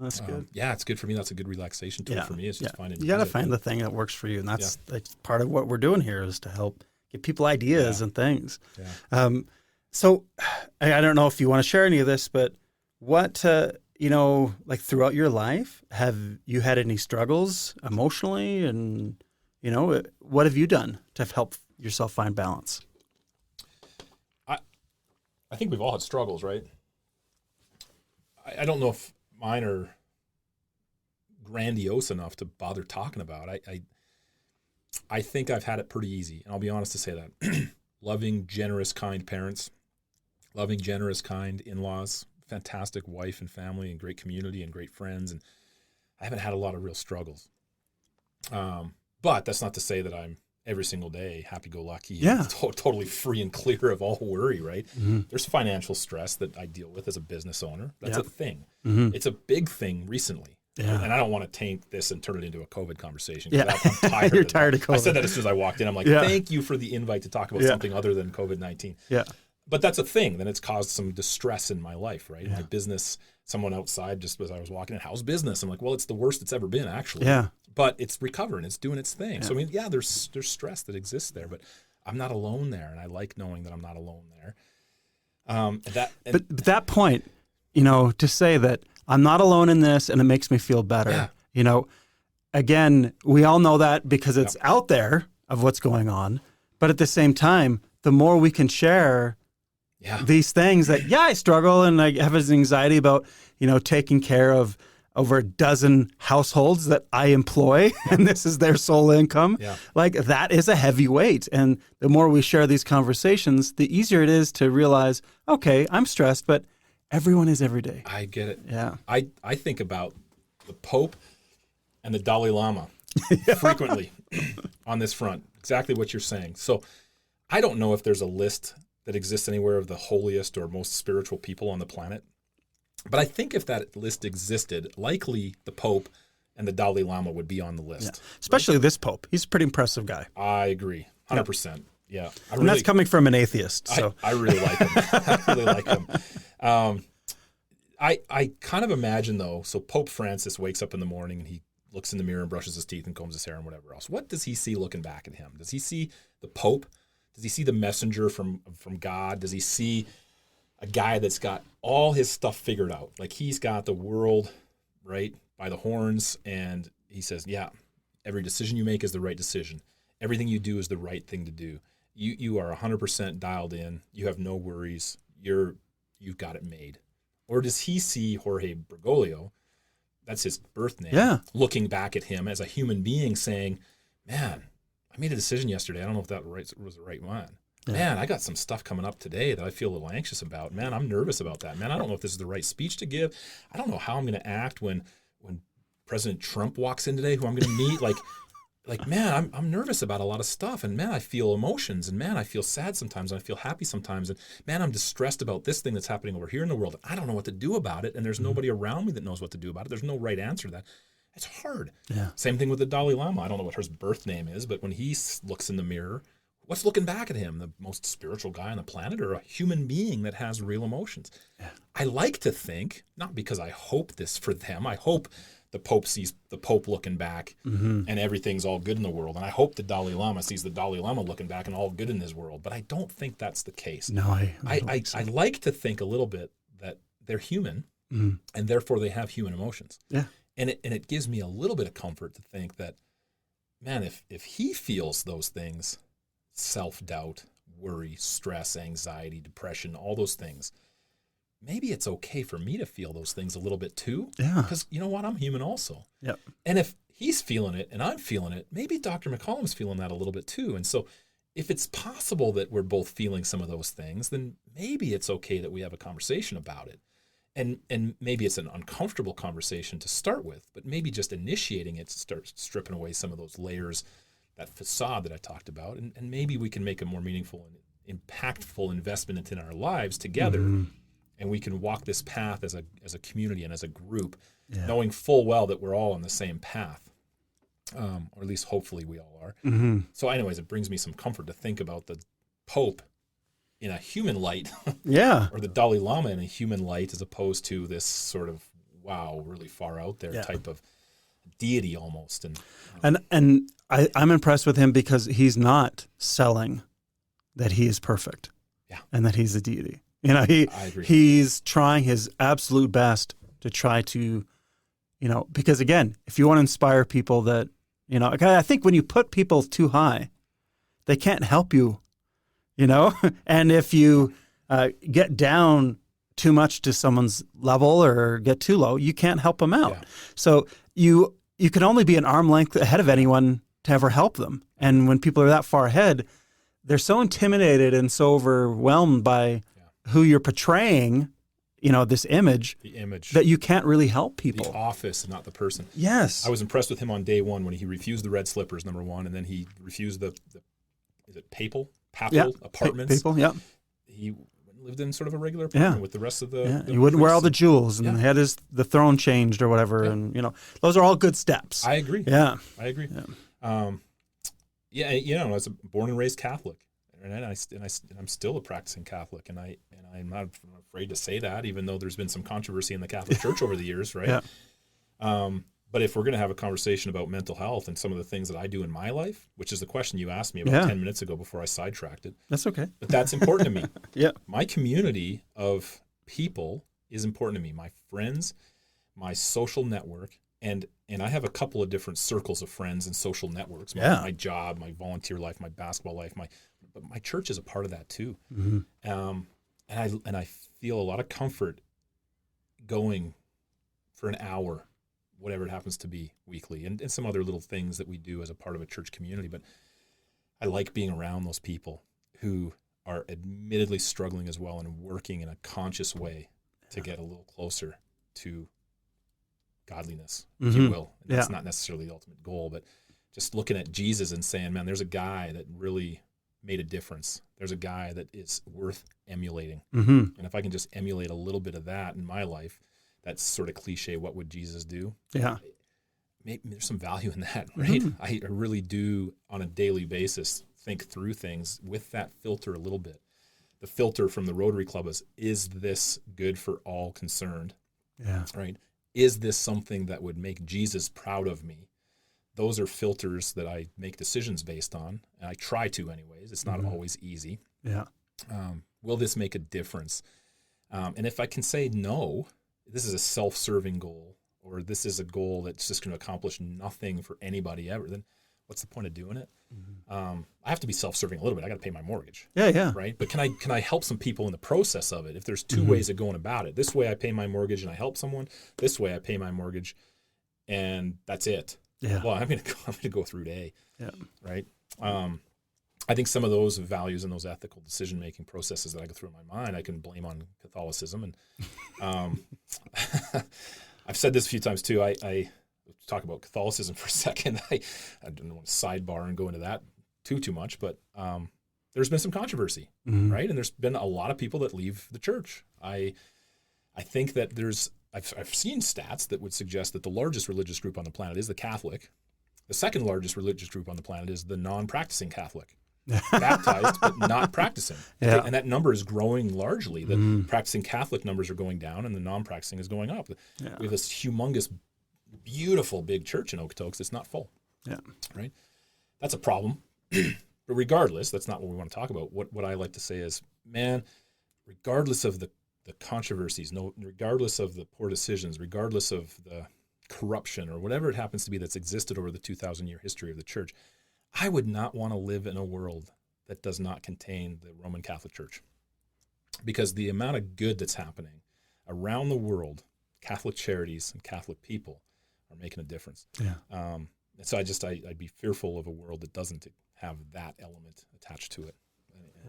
that's good. Yeah, it's good for me. That's a good relaxation tool for me. It's just finding. You got to find the thing that works for you, and that's part of what we're doing here is to help give people ideas and things. Yeah. So I don't know if you want to share any of this, but what like throughout your life, have you had any struggles emotionally, and what have you done to help yourself find balance? I think we've all had struggles, right? I don't know if mine are grandiose enough to bother talking about. I think I've had it pretty easy, and I'll be honest to say that. Loving, generous, kind parents, loving, generous, kind in-laws, fantastic wife and family and great community and great friends, and I haven't had a lot of real struggles. But that's not to say that I'm every single day happy-go-lucky, totally free and clear of all worry, right? Mm-hmm. There's financial stress that I deal with as a business owner. That's a thing. Mm-hmm. It's a big thing recently. Yeah. And I don't want to taint this and turn it into a COVID conversation. Yeah. I'm tired You're tired of COVID. I said that as soon as I walked in. I'm like, thank you for the invite to talk about something other than COVID-19. Yeah. But that's a thing. Then it's caused some distress in my life, right? My business, someone outside just as I was walking in, how's business? I'm like, well, it's the worst it's ever been, actually. Yeah. But it's recovering. It's doing its thing. Yeah. So, I mean, there's stress that exists there, but I'm not alone there. And I like knowing that I'm not alone there. But that point, to say that I'm not alone in this and it makes me feel better, again, we all know that because it's out there of what's going on. But at the same time, the more we can share these things that, I struggle and I have an anxiety about, taking care of over a dozen households that I employ and this is their sole income. Yeah. Like that is a heavy weight. And the more we share these conversations, the easier it is to realize, okay, I'm stressed, but everyone is every day. I get it. Yeah. I think about the Pope and the Dalai Lama frequently on this front. Exactly what you're saying. So I don't know if there's a list that exists anywhere of the holiest or most spiritual people on the planet. But I think if that list existed, likely the Pope and the Dalai Lama would be on the list. Yeah. Especially this Pope. He's a pretty impressive guy. I agree. 100%. Yeah. And that's coming from an atheist. So I really like him. I really like him. I kind of imagine, though, so Pope Francis wakes up in the morning and he looks in the mirror and brushes his teeth and combs his hair and whatever else. What does he see looking back at him? Does he see the Pope? Does he see the messenger from God? Does he see a guy that's got all his stuff figured out? Like he's got the world, right, by the horns, and he says, every decision you make is the right decision. Everything you do is the right thing to do. You are 100% dialed in. You have no worries. You've got it made. Or does he see Jorge Bergoglio, that's his birth name, looking back at him as a human being saying, man, I made a decision yesterday. I don't know if that was the right one. Yeah. Man, I got some stuff coming up today that I feel a little anxious about. Man, I'm nervous about that. Man, I don't know if this is the right speech to give. I don't know how I'm going to act when President Trump walks in today, who I'm going to meet. Like, man, I'm nervous about a lot of stuff. And man, I feel emotions. And man, I feel sad sometimes. And I feel happy sometimes. And man, I'm distressed about this thing that's happening over here in the world. I don't know what to do about it. And there's nobody around me that knows what to do about it. There's no right answer to that. It's hard. Yeah. Same thing with the Dalai Lama. I don't know what his birth name is, but when he looks in the mirror, what's looking back at him? The most spiritual guy on the planet or a human being that has real emotions? Yeah. I like to think, not because I hope this for them, I hope the Pope sees the Pope looking back and everything's all good in the world. And I hope the Dalai Lama sees the Dalai Lama looking back and all good in his world. But I don't think that's the case. No, I like to think a little bit that they're human and therefore they have human emotions. Yeah. And it gives me a little bit of comfort to think that, man, if he feels those things, self-doubt, worry, stress, anxiety, depression, all those things, maybe it's okay for me to feel those things a little bit too. Yeah. Because you know what? I'm human also. Yep. And if he's feeling it and I'm feeling it, maybe Dr. McCollum's feeling that a little bit too. And so if it's possible that we're both feeling some of those things, then maybe it's okay that we have a conversation about it. And maybe it's an uncomfortable conversation to start with, but maybe just initiating it to start stripping away some of those layers, that facade that I talked about, and maybe we can make a more meaningful and impactful investment in our lives together, and we can walk this path as a community and as a group, knowing full well that we're all on the same path, or at least hopefully we all are. So anyways, it brings me some comfort to think about the Pope in a human light, or the Dalai Lama in a human light, as opposed to this sort of, wow, really far out there type of deity almost. And I'm impressed with him because he's not selling that he is perfect and that he's a deity. You know, I agree. He's trying his absolute best to try to, you know, because again, if you want to inspire people that, you know, I think when you put people too high, they can't help you, you know, and if you get down too much to someone's level or get too low, you can't help them out. So you can only be an arm length ahead of anyone to ever help them. And when people are that far ahead, they're so intimidated and so overwhelmed by who you're portraying, you know, this image, that you can't really help people. The office, not the person. Yes. I was impressed with him on day one when he refused the red slippers, number one, and then he refused the is it papal apartments? Papal, yeah. He lived in sort of a regular apartment with the rest of the he wouldn't wear all the jewels and had the throne changed or whatever, and you know, those are all good steps. I agree. Yeah. I agree. You know, I was born and raised Catholic, and I'm still a practicing Catholic, and I'm not afraid to say that, even though there's been some controversy in the Catholic Church over the years, right? But if we're going to have a conversation about mental health and some of the things that I do in my life, which is the question you asked me about 10 minutes ago before I sidetracked it. That's okay. But that's important to me. My community of people is important to me. My friends, my social network, and I have a couple of different circles of friends and social networks. My job, my volunteer life, my basketball life, but my church is a part of that too. And I feel a lot of comfort going for an hour, whatever it happens to be, weekly, and some other little things that we do as a part of a church community. But I like being around those people who are admittedly struggling as well and working in a conscious way to get a little closer to godliness, if you will. And that's not necessarily the ultimate goal, but just looking at Jesus and saying, man, there's a guy that really made a difference. There's a guy that is worth emulating. And if I can just emulate a little bit of that in my life, that's sort of cliche, what would Jesus do? Maybe there's some value in that, right? I really do, on a daily basis, think through things with that filter a little bit. The filter from the Rotary Club is this good for all concerned? Right? Is this something that would make Jesus proud of me? Those are filters that I make decisions based on, and I try to anyways. It's not always easy. Will this make a difference? And if I can say no, this is a self-serving goal, or this is a goal that's just going to accomplish nothing for anybody ever, then what's the point of doing it? I have to be self-serving a little bit. I got to pay my mortgage. Right? But can I help some people in the process of it? If there's two ways of going about it, this way I pay my mortgage and I help someone. This way I pay my mortgage, and that's it. Well, I'm going to go through day. Right? I think some of those values and those ethical decision-making processes that I go through in my mind, I can blame on Catholicism. And I've said this a few times too. I talk about Catholicism for a second. I don't want to sidebar and go into that too much, but there's been some controversy, right? And there's been a lot of people that leave the church. I think that I've seen stats that would suggest that the largest religious group on the planet is the Catholic. The second largest religious group on the planet is the non-practicing Catholic. Baptized but not practicing. And that number is growing largely. The practicing Catholic numbers are going down and the non-practicing is going up. We have this humongous, beautiful big church in Okotoks that's not full. Right? That's a problem. But regardless, that's not what we want to talk about. What I like to say is, man, regardless of the controversies, regardless of the poor decisions, regardless of the corruption or whatever it happens to be that's existed over the 2,000-year history of the church, I would not want to live in a world that does not contain the Roman Catholic Church, because the amount of good that's happening around the world, Catholic charities and Catholic people are making a difference. And so I'd be fearful of a world that doesn't have that element attached to it.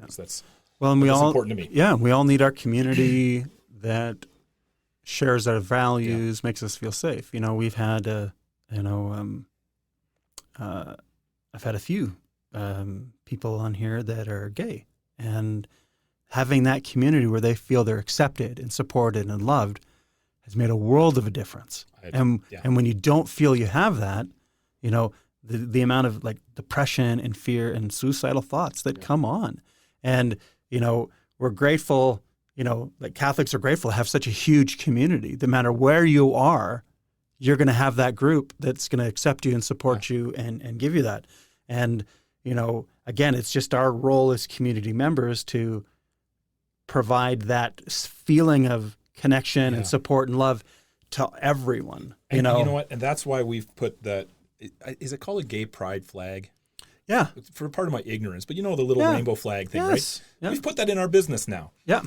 So that's important to me. Yeah, we all need our community that shares our values, makes us feel safe. We've had I've had a few people on here that are gay, and having that community where they feel they're accepted and supported and loved has made a world of a difference. And when you don't feel you have that, the amount of like depression and fear and suicidal thoughts that come on. And, we're grateful, like Catholics are grateful to have such a huge community. No matter where you are, you're going to have that group that's going to accept you and support you and give you that. And, again, it's just our role as community members to provide that feeling of connection and support and love to everyone. And you know what? And that's why we've put that. Is it called a gay pride flag? Yeah. For part of my ignorance, but the little rainbow flag thing, right? Yeah. We've put that in our business now. Yeah.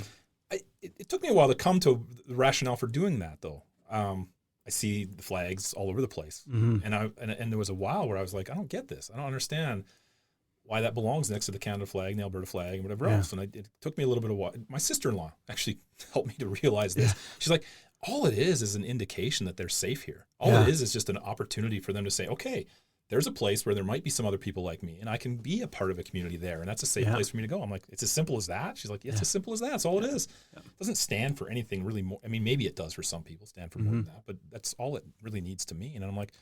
It took me a while to come to the rationale for doing that, though. I see the flags all over the place, and there was a while where I was like, I don't get this. I don't understand why that belongs next to the Canada flag, and the Alberta flag, and whatever else. And it took me a little bit of while. My sister-in-law actually helped me to realize this. She's like, all it is an indication that they're safe here. All it is just an opportunity for them to say, okay, there's a place where there might be some other people like me, and I can be a part of a community there, and that's a safe place for me to go. I'm like, it's as simple as that? She's like, it's as simple as that. That's all it is. Yeah. It doesn't stand for anything really more. I mean, maybe it does for some people, stand for more than that, but that's all it really needs to mean. And I'm like,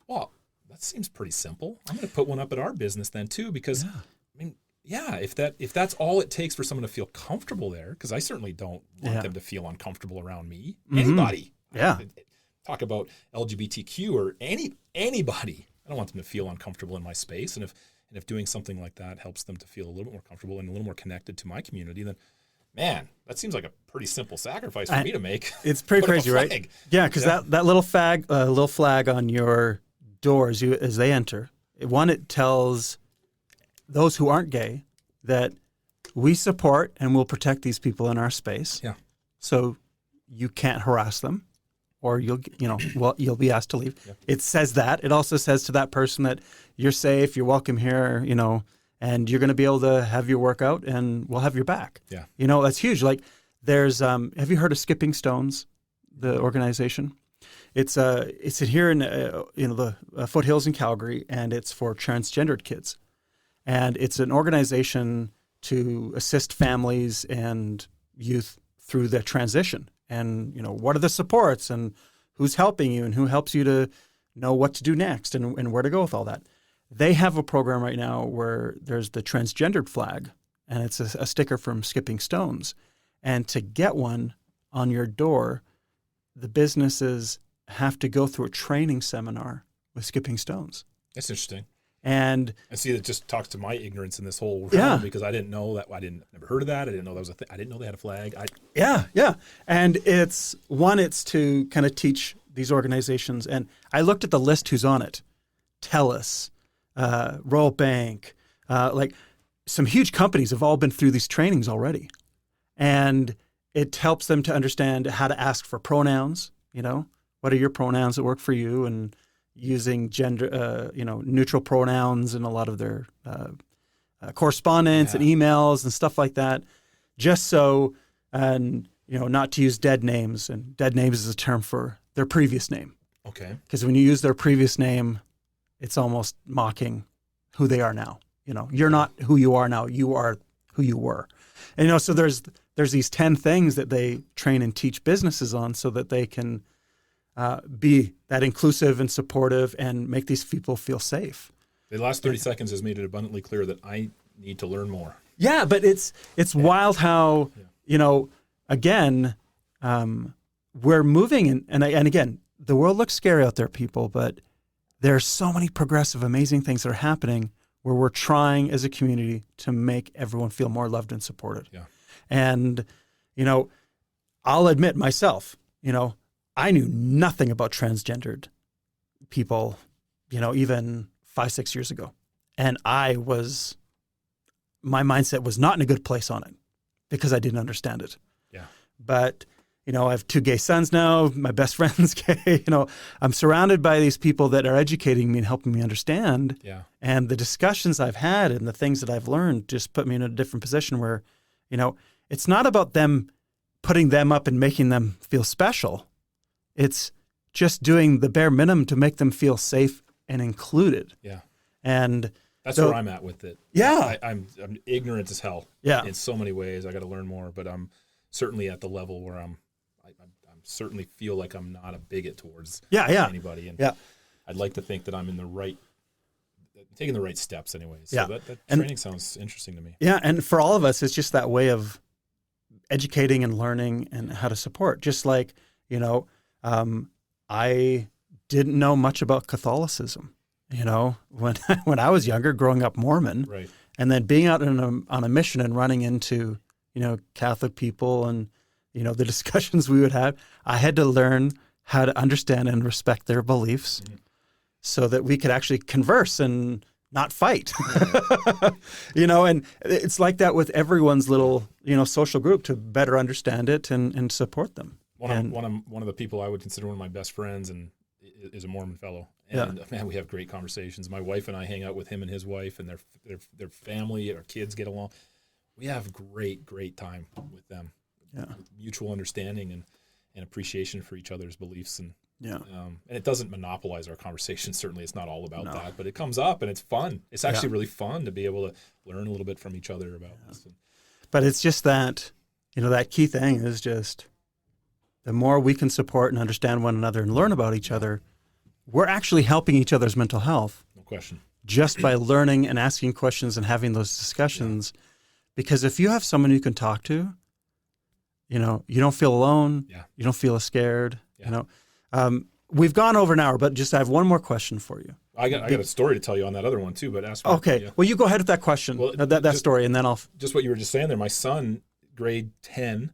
well, that seems pretty simple. I'm going to put one up at our business then too, because if that's all it takes for someone to feel comfortable there, because I certainly don't want them to feel uncomfortable around me. Anybody. Talk about LGBTQ or anybody. I don't want them to feel uncomfortable in my space. And if doing something like that helps them to feel a little bit more comfortable and a little more connected to my community, then man, that seems like a pretty simple sacrifice for me to make. It's pretty crazy, right? Yeah, because that little flag on your doors as they enter, it tells those who aren't gay that we support and will protect these people in our space. Yeah. So you can't harass them, or you'll be asked to leave. Yeah. It says that. It also says to that person that you're safe, you're welcome here, and you're going to be able to have your workout, and we'll have your back. Yeah. That's huge. Like there's, have you heard of Skipping Stones, the organization? It's here in the foothills in Calgary, and it's for transgendered kids, and it's an organization to assist families and youth through the transition. And, what are the supports, and who's helping you, and who helps you to know what to do next, and where to go with all that. They have a program right now where there's the transgendered flag, and it's a sticker from Skipping Stones. And to get one on your door, the businesses have to go through a training seminar with Skipping Stones. That's interesting. And I see that just talks to my ignorance in this whole realm, because I didn't know that. Never heard of that. I didn't know that was a thing. I didn't know they had a flag. And it's to kind of teach these organizations. And I looked at the list who's on it. TELUS, Royal Bank, like some huge companies have all been through these trainings already. And it helps them to understand how to ask for pronouns. What are your pronouns that work for you? And using gender, neutral pronouns in a lot of their correspondence and emails and stuff like that, just so, and not to use dead names. And dead names is a term for their previous name. Okay. Because when you use their previous name, it's almost mocking who they are now. You're not who you are now. You are who you were. And so there's these 10 things that they train and teach businesses on, so that they can be that inclusive and supportive and make these people feel safe. The last 30 seconds has made it abundantly clear that I need to learn more. Yeah, but it's wild how, again, we're moving. And again, the world looks scary out there, people, but there's so many progressive, amazing things that are happening where we're trying as a community to make everyone feel more loved and supported. Yeah. And, I'll admit myself, I knew nothing about transgendered people, even 5-6 years ago. And my mindset was not in a good place on it because I didn't understand it. Yeah. But, I have 2 gay sons now. My best friend's gay. I'm surrounded by these people that are educating me and helping me understand. Yeah. And the discussions I've had and the things that I've learned just put me in a different position where, it's not about them putting them up and making them feel special. It's just doing the bare minimum to make them feel safe and included. Yeah. And that's where I'm at with it. Yeah. I'm ignorant as hell. Yeah. In so many ways. I got to learn more, but I'm certainly at the level where I'm certainly feel like I'm not a bigot towards anybody. And I'd like to think that I'm taking the right steps anyways. So that training sounds interesting to me. Yeah. And for all of us, it's just that way of educating and learning and how to support. Just like, I didn't know much about Catholicism, when I was younger, growing up Mormon, right. And then being out on a mission and running into, Catholic people and, the discussions we would have, I had to learn how to understand and respect their beliefs so that we could actually converse and not fight, and it's like that with everyone's little, social group to better understand it and support them. One of the people I would consider one of my best friends and is a Mormon fellow. And man, we have great conversations. My wife and I hang out with him and his wife and their family, our kids get along. We have great time with them. Yeah. With mutual understanding and appreciation for each other's beliefs. And and it doesn't monopolize our conversation. Certainly it's not all about that, but it comes up and it's fun. It's actually really fun to be able to learn a little bit from each other about this. But it's just that, that key thing is just the more we can support and understand one another and learn about each other, we're actually helping each other's mental health. No question. Just by learning and asking questions and having those discussions. Yeah. Because if you have someone you can talk to, you don't feel alone. Yeah. You don't feel scared. Yeah. We've gone over an hour, but just I have one more question for you. I got a story to tell you on that other one too, but ask me. Okay. Yeah. Well, you go ahead with that question, that story, and then I'll... Just what you were just saying there. My son, grade 10,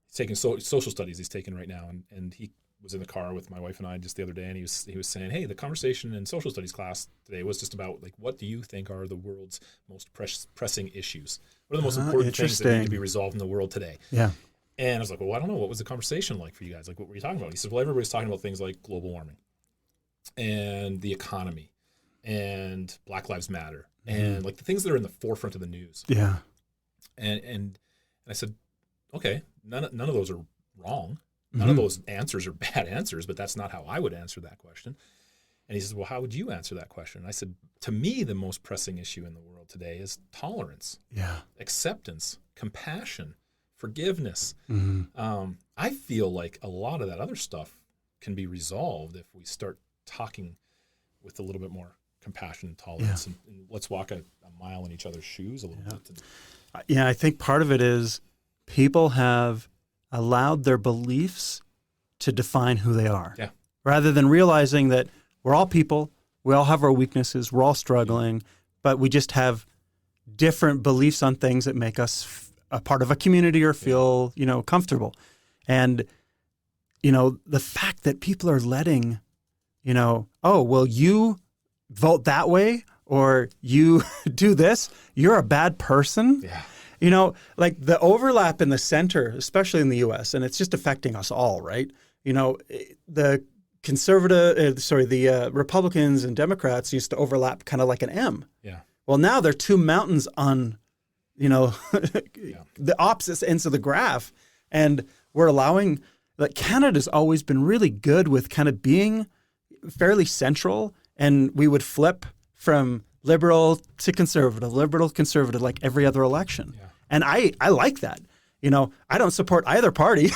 he's taking social studies he's taking right now, and he was in the car with my wife and I just the other day, and he was saying, hey, the conversation in social studies class today was just about, like, what do you think are the world's most pressing issues? What are the most important things that need to be resolved in the world today? Yeah. And I was like, well, I don't know. What was the conversation like for you guys? Like, what were you talking about? He said, well, everybody's talking about things like global warming and the economy and Black Lives Matter and like the things that are in the forefront of the news. Yeah. And I said, okay, none of those are wrong. None of those answers are bad answers, but that's not how I would answer that question. And he says, well, how would you answer that question? And I said, to me, the most pressing issue in the world today is tolerance, acceptance, compassion, forgiveness. I feel like a lot of that other stuff can be resolved if we start talking with a little bit more compassion and tolerance, and let's walk a mile in each other's shoes a little bit. Yeah, I think part of it is people have allowed their beliefs to define who they are, rather than realizing that we're all people, we all have our weaknesses, we're all struggling, but we just have different beliefs on things that make us a part of a community or feel, comfortable. And, the fact that people are letting, oh, well, you vote that way or you do this, you're a bad person. Yeah. Like the overlap in the center, especially in the U.S., and it's just affecting us all, right? The the Republicans and Democrats used to overlap kind of like an M. Yeah. Well, now they're two mountains on, the opposite ends of the graph. And we're allowing, like, Canada's always been really good with kind of being fairly central, and we would flip from liberal to conservative, like every other election. Yeah. And I like that. I don't support either party,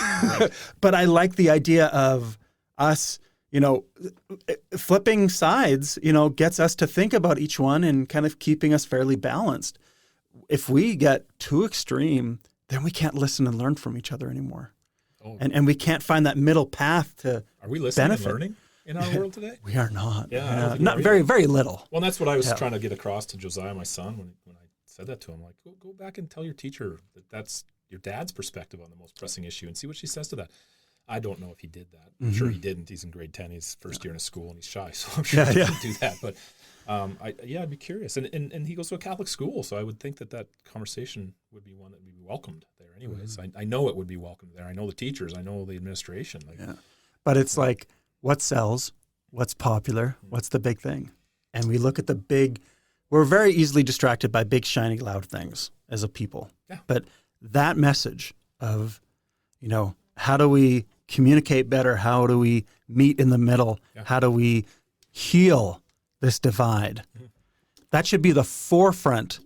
but I like the idea of us, flipping sides, gets us to think about each one and kind of keeping us fairly balanced. If we get too extreme, then we can't listen and learn from each other anymore. Oh. And we can't find that middle path to Are we listening benefit. And learning in our world today? We are not. Yeah, not very, very little. Well, that's what I was trying to get across to Josiah, my son, when I said that to him. Like, go back and tell your teacher that that's your dad's perspective on the most pressing issue and see what she says to that. I don't know if he did that. I'm sure he didn't. He's in grade 10. He's first year in a school and he's shy, so I'm sure he didn't do that. But I'd be curious. And he goes to a Catholic school, so I would think that conversation would be one that would be welcomed there anyways. I know it would be welcomed there. I know the teachers. I know the administration. But it's like, what sells? What's popular? What's the big thing? And we look at the big, we're very easily distracted by big, shiny, loud things as a people. Yeah. But that message of, how do we communicate better? How do we meet in the middle? Yeah. How do we heal this divide? That should be the forefront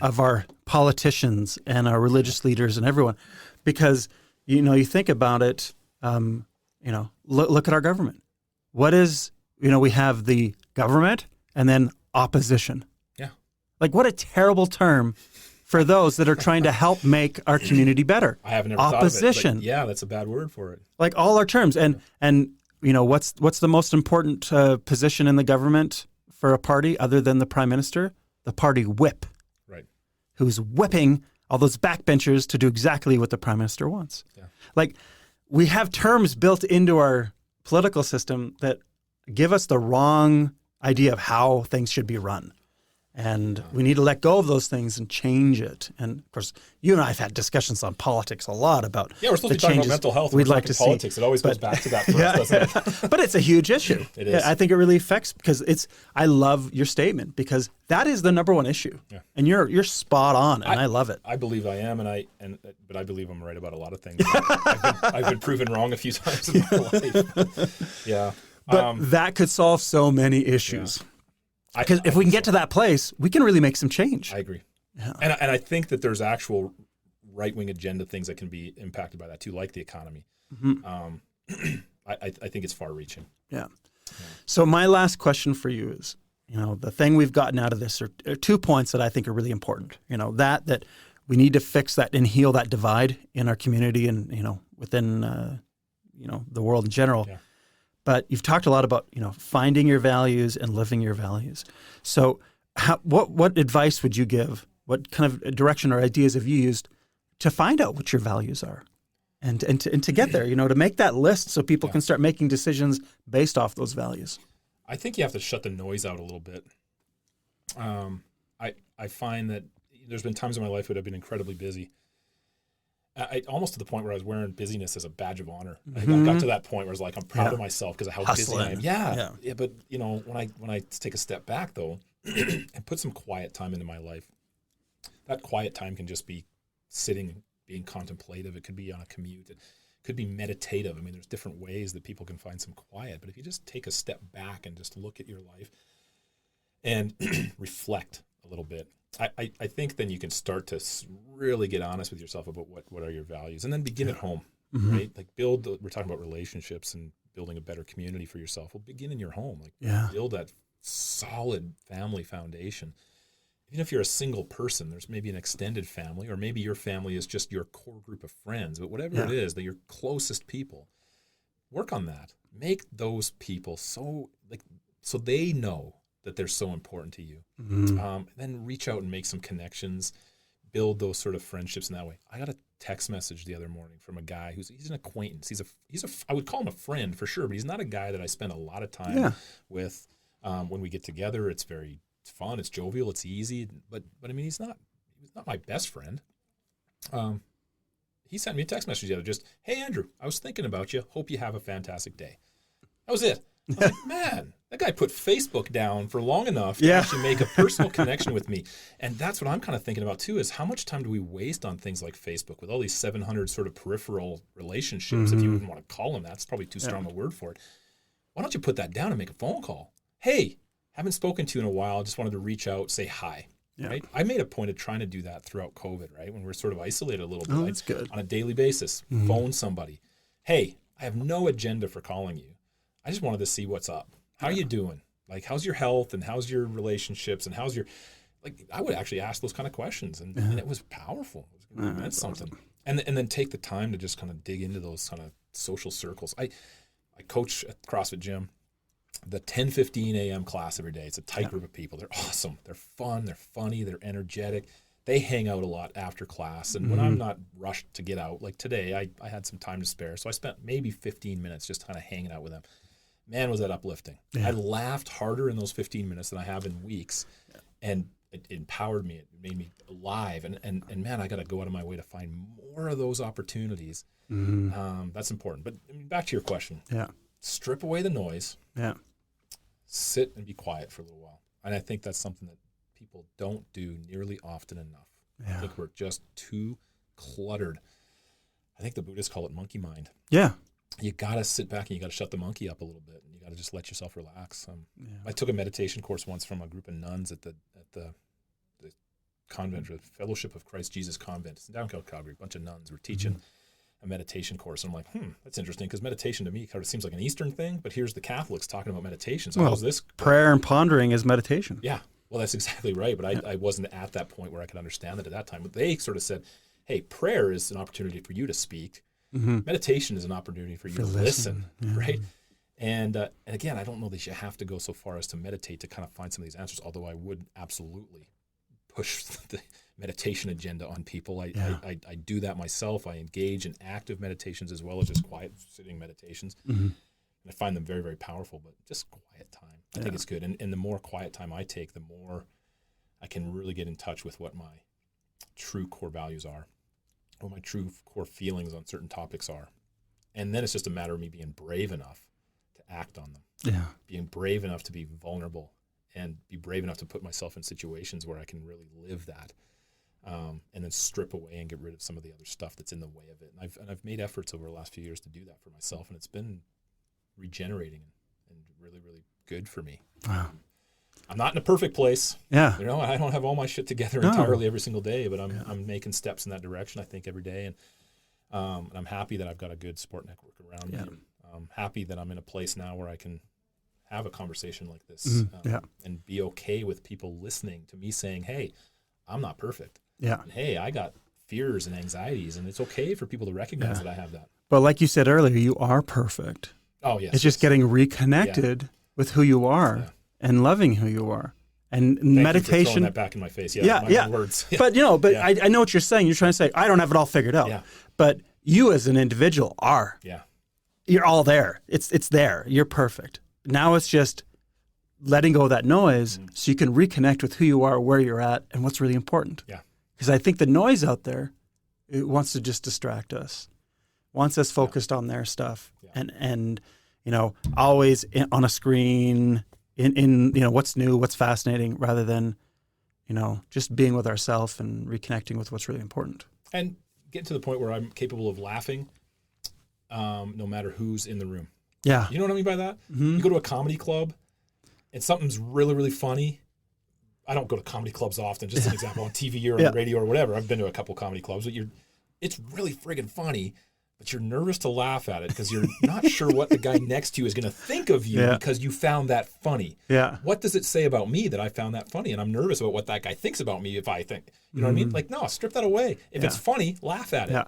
of our politicians and our religious leaders and everyone. Because, you think about it, look at our government. What is, we have the government and then opposition. Yeah. Like, what a terrible term for those that are trying to help make our community better. I haven't ever opposition. Thought of it, yeah, that's a bad word for it. Like all our terms. And what's the most important position in the government for a party other than the prime minister? The party whip. Right. Who's whipping all those backbenchers to do exactly what the prime minister wants. Yeah. Like, we have terms built into our political system that give us the wrong idea of how things should be run. And we need to let go of those things and change it. And of course, you and I have had discussions on politics a lot about we're supposed to be talking about mental health. We'd like to politics. It always goes back to that for us, doesn't it? But it's a huge issue. It is. I think it really affects because I love your statement because that is the number one issue. Yeah. And you're spot on, and I love it. I believe I am, but I believe I'm right about a lot of things. I've been proven wrong a few times in my life. Yeah. But that could solve so many issues. Yeah. Because if we can get to that place, we can really make some change. I agree. Yeah. And I think that there's actual right-wing agenda things that can be impacted by that too, like the economy. I think it's far-reaching. Yeah. So my last question for you is, the thing we've gotten out of this are 2 points that I think are really important. That we need to fix that and heal that divide in our community and, within, the world in general. Yeah. But you've talked a lot about, finding your values and living your values. So what advice would you give? What kind of direction or ideas have you used to find out what your values are and to get there, to make that list so people can start making decisions based off those values? I think you have to shut the noise out a little bit. I find that there's been times in my life when I've been incredibly busy. Almost to the point where I was wearing busyness as a badge of honor. I got to that point where I was like, I'm proud of myself because of how busy I am. Yeah. But when I take a step back though, and put some quiet time into my life, that quiet time can just be sitting, being contemplative. It could be on a commute. It could be meditative. I mean, there's different ways that people can find some quiet. But if you just take a step back and just look at your life and reflect a little bit, I think then you can start to really get honest with yourself about what are your values, and then begin at home, right? Like we're talking about relationships and building a better community for yourself. Well, begin in your home, build that solid family foundation. Even if you're a single person, there's maybe an extended family, or maybe your family is just your core group of friends, but whatever it is, that your closest people, work on that. Make those people so they know that they're so important to you. Then reach out and make some connections, build those sort of friendships in that way. I got a text message the other morning from a guy he's an acquaintance. I would call him a friend for sure, but he's not a guy that I spend a lot of time with. When we get together, it's fun, it's jovial, it's easy, but I mean, he's not my best friend. He sent me a text message the other, just, hey Andrew, I was thinking about you. Hope you have a fantastic day. That was it. I was like, man, that guy put Facebook down for long enough to actually make a personal connection with me. And that's what I'm kind of thinking about too, is how much time do we waste on things like Facebook with all these 700 sort of peripheral relationships, if you even want to call them that. It's probably too strong a word for it. Why don't you put that down and make a phone call? Hey, haven't spoken to you in a while. Just wanted to reach out, say hi. Yeah. Right? I made a point of trying to do that throughout COVID, right? When we're sort of isolated a little bit. That's good. On a daily basis, phone somebody. Hey, I have no agenda for calling you. I just wanted to see what's up. How are you doing? Like, how's your health and how's your relationships and how's your, I would actually ask those kind of questions, and it was powerful. It meant something. Awesome. And then take the time to just kind of dig into those kind of social circles. I coach at the CrossFit gym, the 10:15 a.m. class every day. It's a tight group of people. They're awesome. They're fun. They're funny. They're energetic. they hang out a lot after class. And when I'm not rushed to get out, like today, I had some time to spare. So I spent maybe 15 minutes just kind of hanging out with them. Man, was that uplifting. I laughed harder in those 15 minutes than I have in weeks. And it empowered me. It made me alive. And man, I got to go out of my way to find more of those opportunities. That's important. But I mean, back to your question. Yeah. Strip away the noise. Yeah. Sit and be quiet for a little while. And I think that's something that people don't do nearly often enough. Yeah. I think we're just too cluttered. I think the Buddhists call it monkey mind. Yeah. You got to sit back and you got to shut the monkey up a little bit, and you got to just let yourself relax. I took a meditation course once from a group of nuns at the convent, the Fellowship of Christ Jesus Convent. It's in downtown Calgary. A bunch of nuns were teaching a meditation course. And I'm like, that's interesting, because meditation to me kind of seems like an Eastern thing, but here's the Catholics talking about meditation. So how's this? Prayer and pondering is meditation. Yeah. Well, that's exactly right. But I wasn't at that point where I could understand that at that time. But they sort of said, hey, prayer is an opportunity for you to speak. Meditation is an opportunity for you to listen, right? And again, I don't know that you have to go so far as to meditate to kind of find some of these answers, although I would absolutely push the meditation agenda on people. I do that myself. I engage in active meditations as well as just quiet sitting meditations. And I find them very, very powerful, but just quiet time. I think it's good. And the more quiet time I take, the more I can really get in touch with what my true core values are, what my true core feelings on certain topics are. And then it's just a matter of me being brave enough to act on them. Yeah. Being brave enough to be vulnerable and be brave enough to put myself in situations where I can really live that. And then strip away and get rid of some of the other stuff that's in the way of it. And I've made efforts over the last few years to do that for myself, and it's been regenerating and really, really good for me. Wow. I'm not in a perfect place. Yeah. You know, I don't have all my shit together entirely every single day, but I'm making steps in that direction, I think, every day. And I'm happy that I've got a good support network around me. I'm happy that I'm in a place now where I can have a conversation like this and be okay with people listening to me saying, hey, I'm not perfect. Yeah. And hey, I got fears and anxieties, and it's okay for people to recognize that I have that. But like you said earlier, you are perfect. Oh, yes. It's just getting reconnected with who you are and loving who you are. And Thank meditation. You for throwing that back in my face. My words. But I know what you're saying. You're trying to say, I don't have it all figured out. Yeah. But you as an individual are. Yeah. You're all there. It's there. You're perfect. Now it's just letting go of that noise so you can reconnect with who you are, where you're at, and what's really important. Yeah. Because I think the noise out there, it wants to just distract us, wants us focused on their stuff, and always on a screen, in what's new, what's fascinating, rather than just being with ourselves and reconnecting with what's really important. And get to the point where I'm capable of laughing, no matter who's in the room. Yeah. You know what I mean by that? You go to a comedy club and something's really, really funny. I don't go to comedy clubs often, just an example, on TV or on the radio or whatever. I've been to a couple comedy clubs, but it's really friggin' funny, but you're nervous to laugh at it because you're not sure what the guy next to you is going to think of you because you found that funny. Yeah. What does it say about me that I found that funny? And I'm nervous about what that guy thinks about me if I think, you know what I mean? Like, no, strip that away. If it's funny, laugh at it. Yeah.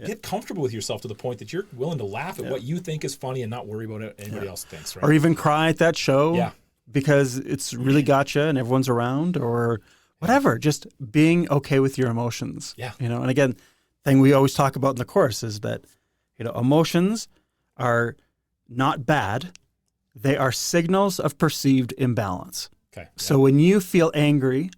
Get comfortable with yourself to the point that you're willing to laugh at what you think is funny and not worry about what anybody else thinks, right? Or even cry at that show because it's really got you and everyone's around, or whatever. Just being okay with your emotions. Yeah. And again, thing we always talk about in the course is that emotions are not bad. They are signals of perceived imbalance. Okay. So when you feel angry,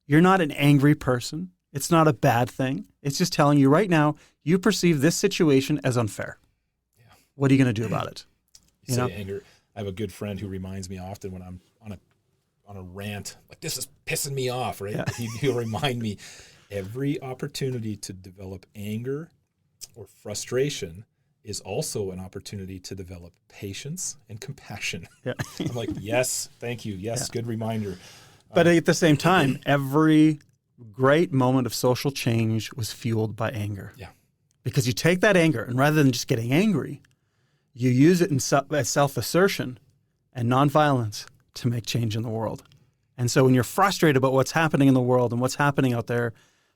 you're not an angry person. It's not a bad thing. It's just telling you right now, you perceive this situation as unfair. Yeah. What are you going to do about it? You say anger. I have a good friend who reminds me often when I'm on a rant, like, this is pissing me off, right? Yeah. He'll remind me, every opportunity to develop anger or frustration is also an opportunity to develop patience and compassion. Yeah. I'm like, yes, thank you. Yes, good reminder. But at the same time, every great moment of social change was fueled by anger. Yeah. Because you take that anger, and rather than just getting angry, you use it as self-assertion and nonviolence to make change in the world. And so when you're frustrated about what's happening in the world and what's happening out there,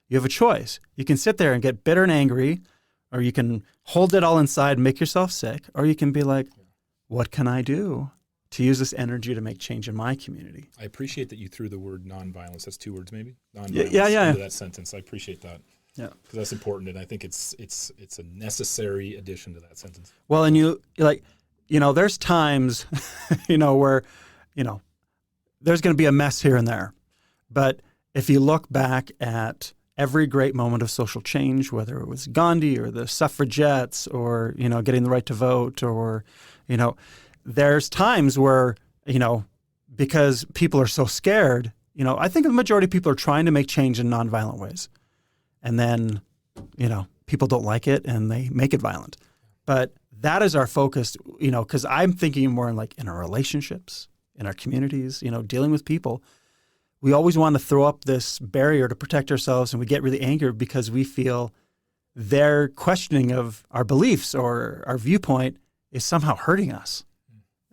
you have a choice. You can sit there and get bitter and angry, or you can hold it all inside and make yourself sick, or you can be like, what can I do to use this energy to make change in my community. I appreciate that you threw the word nonviolence. That's 2 words, maybe. Nonviolence yeah. into that sentence. I appreciate that. Yeah, because that's important, and I think it's a necessary addition to that sentence. Well, and there's times, where, there's going to be a mess here and there, but if you look back at every great moment of social change, whether it was Gandhi or the suffragettes or, getting the right to vote or, there's times where, because people are so scared, I think the majority of people are trying to make change in nonviolent ways. And then, people don't like it and they make it violent. But that is our focus, because I'm thinking more in our relationships, in our communities, dealing with people. We always want to throw up this barrier to protect ourselves, and we get really angry because we feel their questioning of our beliefs or our viewpoint is somehow hurting us,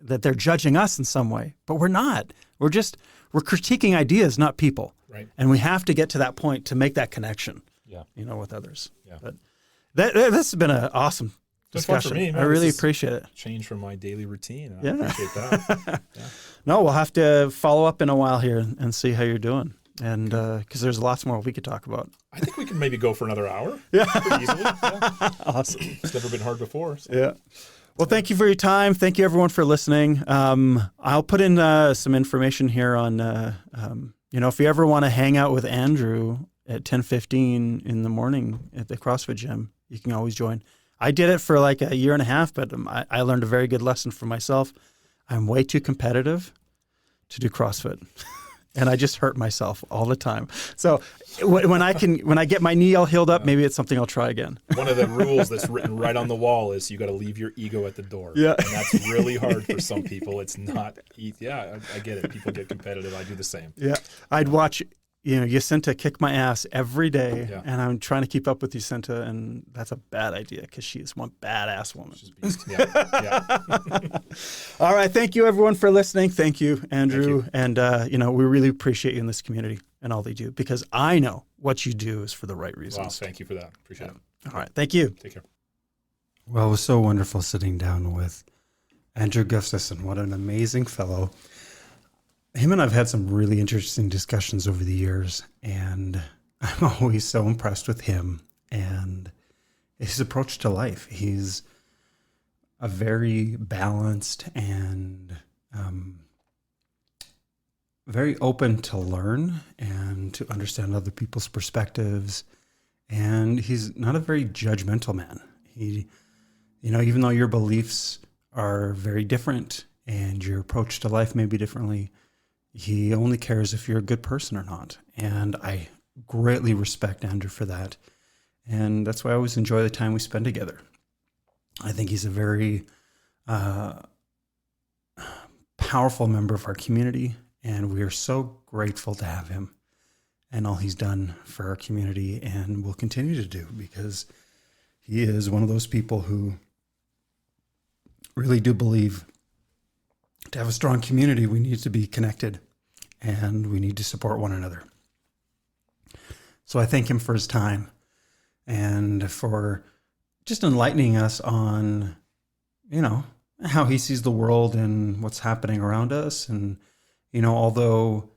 that they're judging us in some way. But we're not. We're critiquing ideas, not people. Right. And we have to get to that point to make that connection. Yeah. With others. Yeah. But this has been an awesome discussion. Fun for me, man. I really appreciate it. Change from my daily routine. And I appreciate that. Yeah. No, we'll have to follow up in a while here and see how you're doing. And because there's lots more we could talk about. I think we can maybe go for another hour. Yeah. Pretty easily. Yeah. Awesome. It's never been hard before. So. Yeah. Well, thank you for your time. Thank you, everyone, for listening. I'll put in some information here on, if you ever want to hang out with Andrew at 10:15 in the morning at the CrossFit gym, you can always join. I did it for like a year and a half, but I learned a very good lesson for myself. I'm way too competitive to do CrossFit, and I just hurt myself all the time. So when I get my knee all healed up, maybe it's something I'll try again. One of the rules that's written right on the wall is you got to leave your ego at the door. Yeah. And that's really hard for some people. It's not, I get it. People get competitive. I do the same. Yeah. I'd watch Jacinta kick my ass every day, and I'm trying to keep up with Jacinta, and that's a bad idea because she is one badass woman. She's a beast. Yeah. All right. Thank you, everyone, for listening. Thank you, Andrew. Thank you. And, we really appreciate you in this community and all they do, because I know what you do is for the right reasons. Wow. Thank you for that. Appreciate it. All right. Thank you. Take care. Well, it was so wonderful sitting down with Andrew Gustafson. What an amazing fellow. Him and I've had some really interesting discussions over the years, and I'm always so impressed with him and his approach to life. He's a very balanced and very open to learn and to understand other people's perspectives. And he's not a very judgmental man. He, even though your beliefs are very different and your approach to life may be differently, he only cares if you're a good person or not. And I greatly respect Andrew for that. And that's why I always enjoy the time we spend together. I think he's a very powerful member of our community, and we are so grateful to have him and all he's done for our community and will continue to do, because he is one of those people who really do believe to have a strong community, we need to be connected and we need to support one another. So I thank him for his time and for just enlightening us on, how he sees the world and what's happening around us. And, although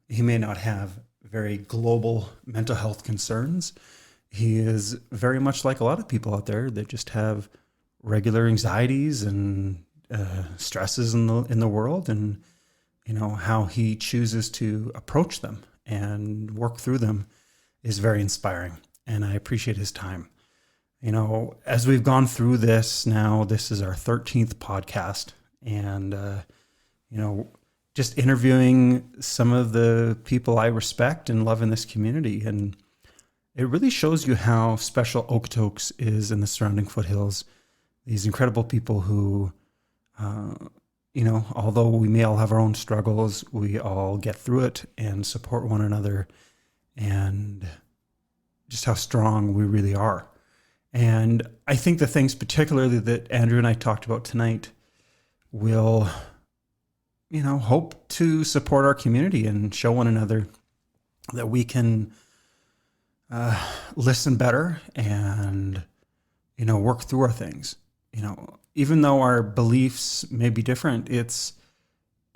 he may not have very global mental health concerns, he is very much like a lot of people out there that just have regular anxieties and stresses in the world, and how he chooses to approach them and work through them is very inspiring, and I appreciate his time. As we've gone through this now, this is our 13th podcast, and just interviewing some of the people I respect and love in this community, and it really shows you how special Okotoks is in the surrounding foothills. These incredible people who although we may all have our own struggles, we all get through it and support one another, and just how strong we really are. And I think the things particularly that Andrew and I talked about tonight will, hope to support our community and show one another that we can listen better and, work through our things. even though our beliefs may be different, it's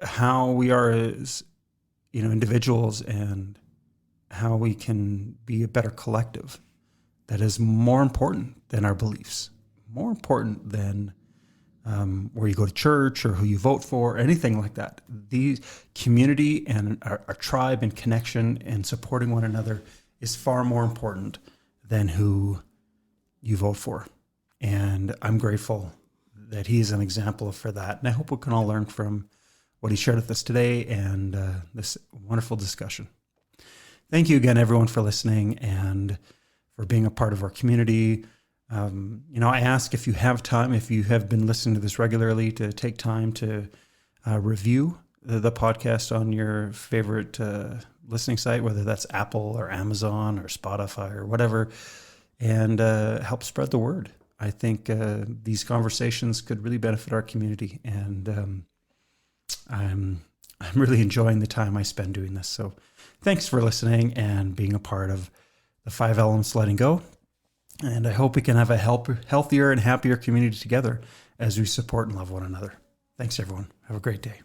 how we are as, individuals and how we can be a better collective that is more important than our beliefs, more important than where you go to church or who you vote for, or anything like that. The community and our tribe and connection and supporting one another is far more important than who you vote for. And I'm grateful that he is an example for that. And I hope we can all learn from what he shared with us today and this wonderful discussion. Thank you again, everyone, for listening and for being a part of our community. I ask, if you have time, if you have been listening to this regularly, to take time to review the podcast on your favorite listening site, whether that's Apple or Amazon or Spotify or whatever, and help spread the word. I think these conversations could really benefit our community, and I'm really enjoying the time I spend doing this. So thanks for listening and being a part of the 5 Elements Letting Go. And I hope we can have a healthier and happier community together as we support and love one another. Thanks, everyone. Have a great day.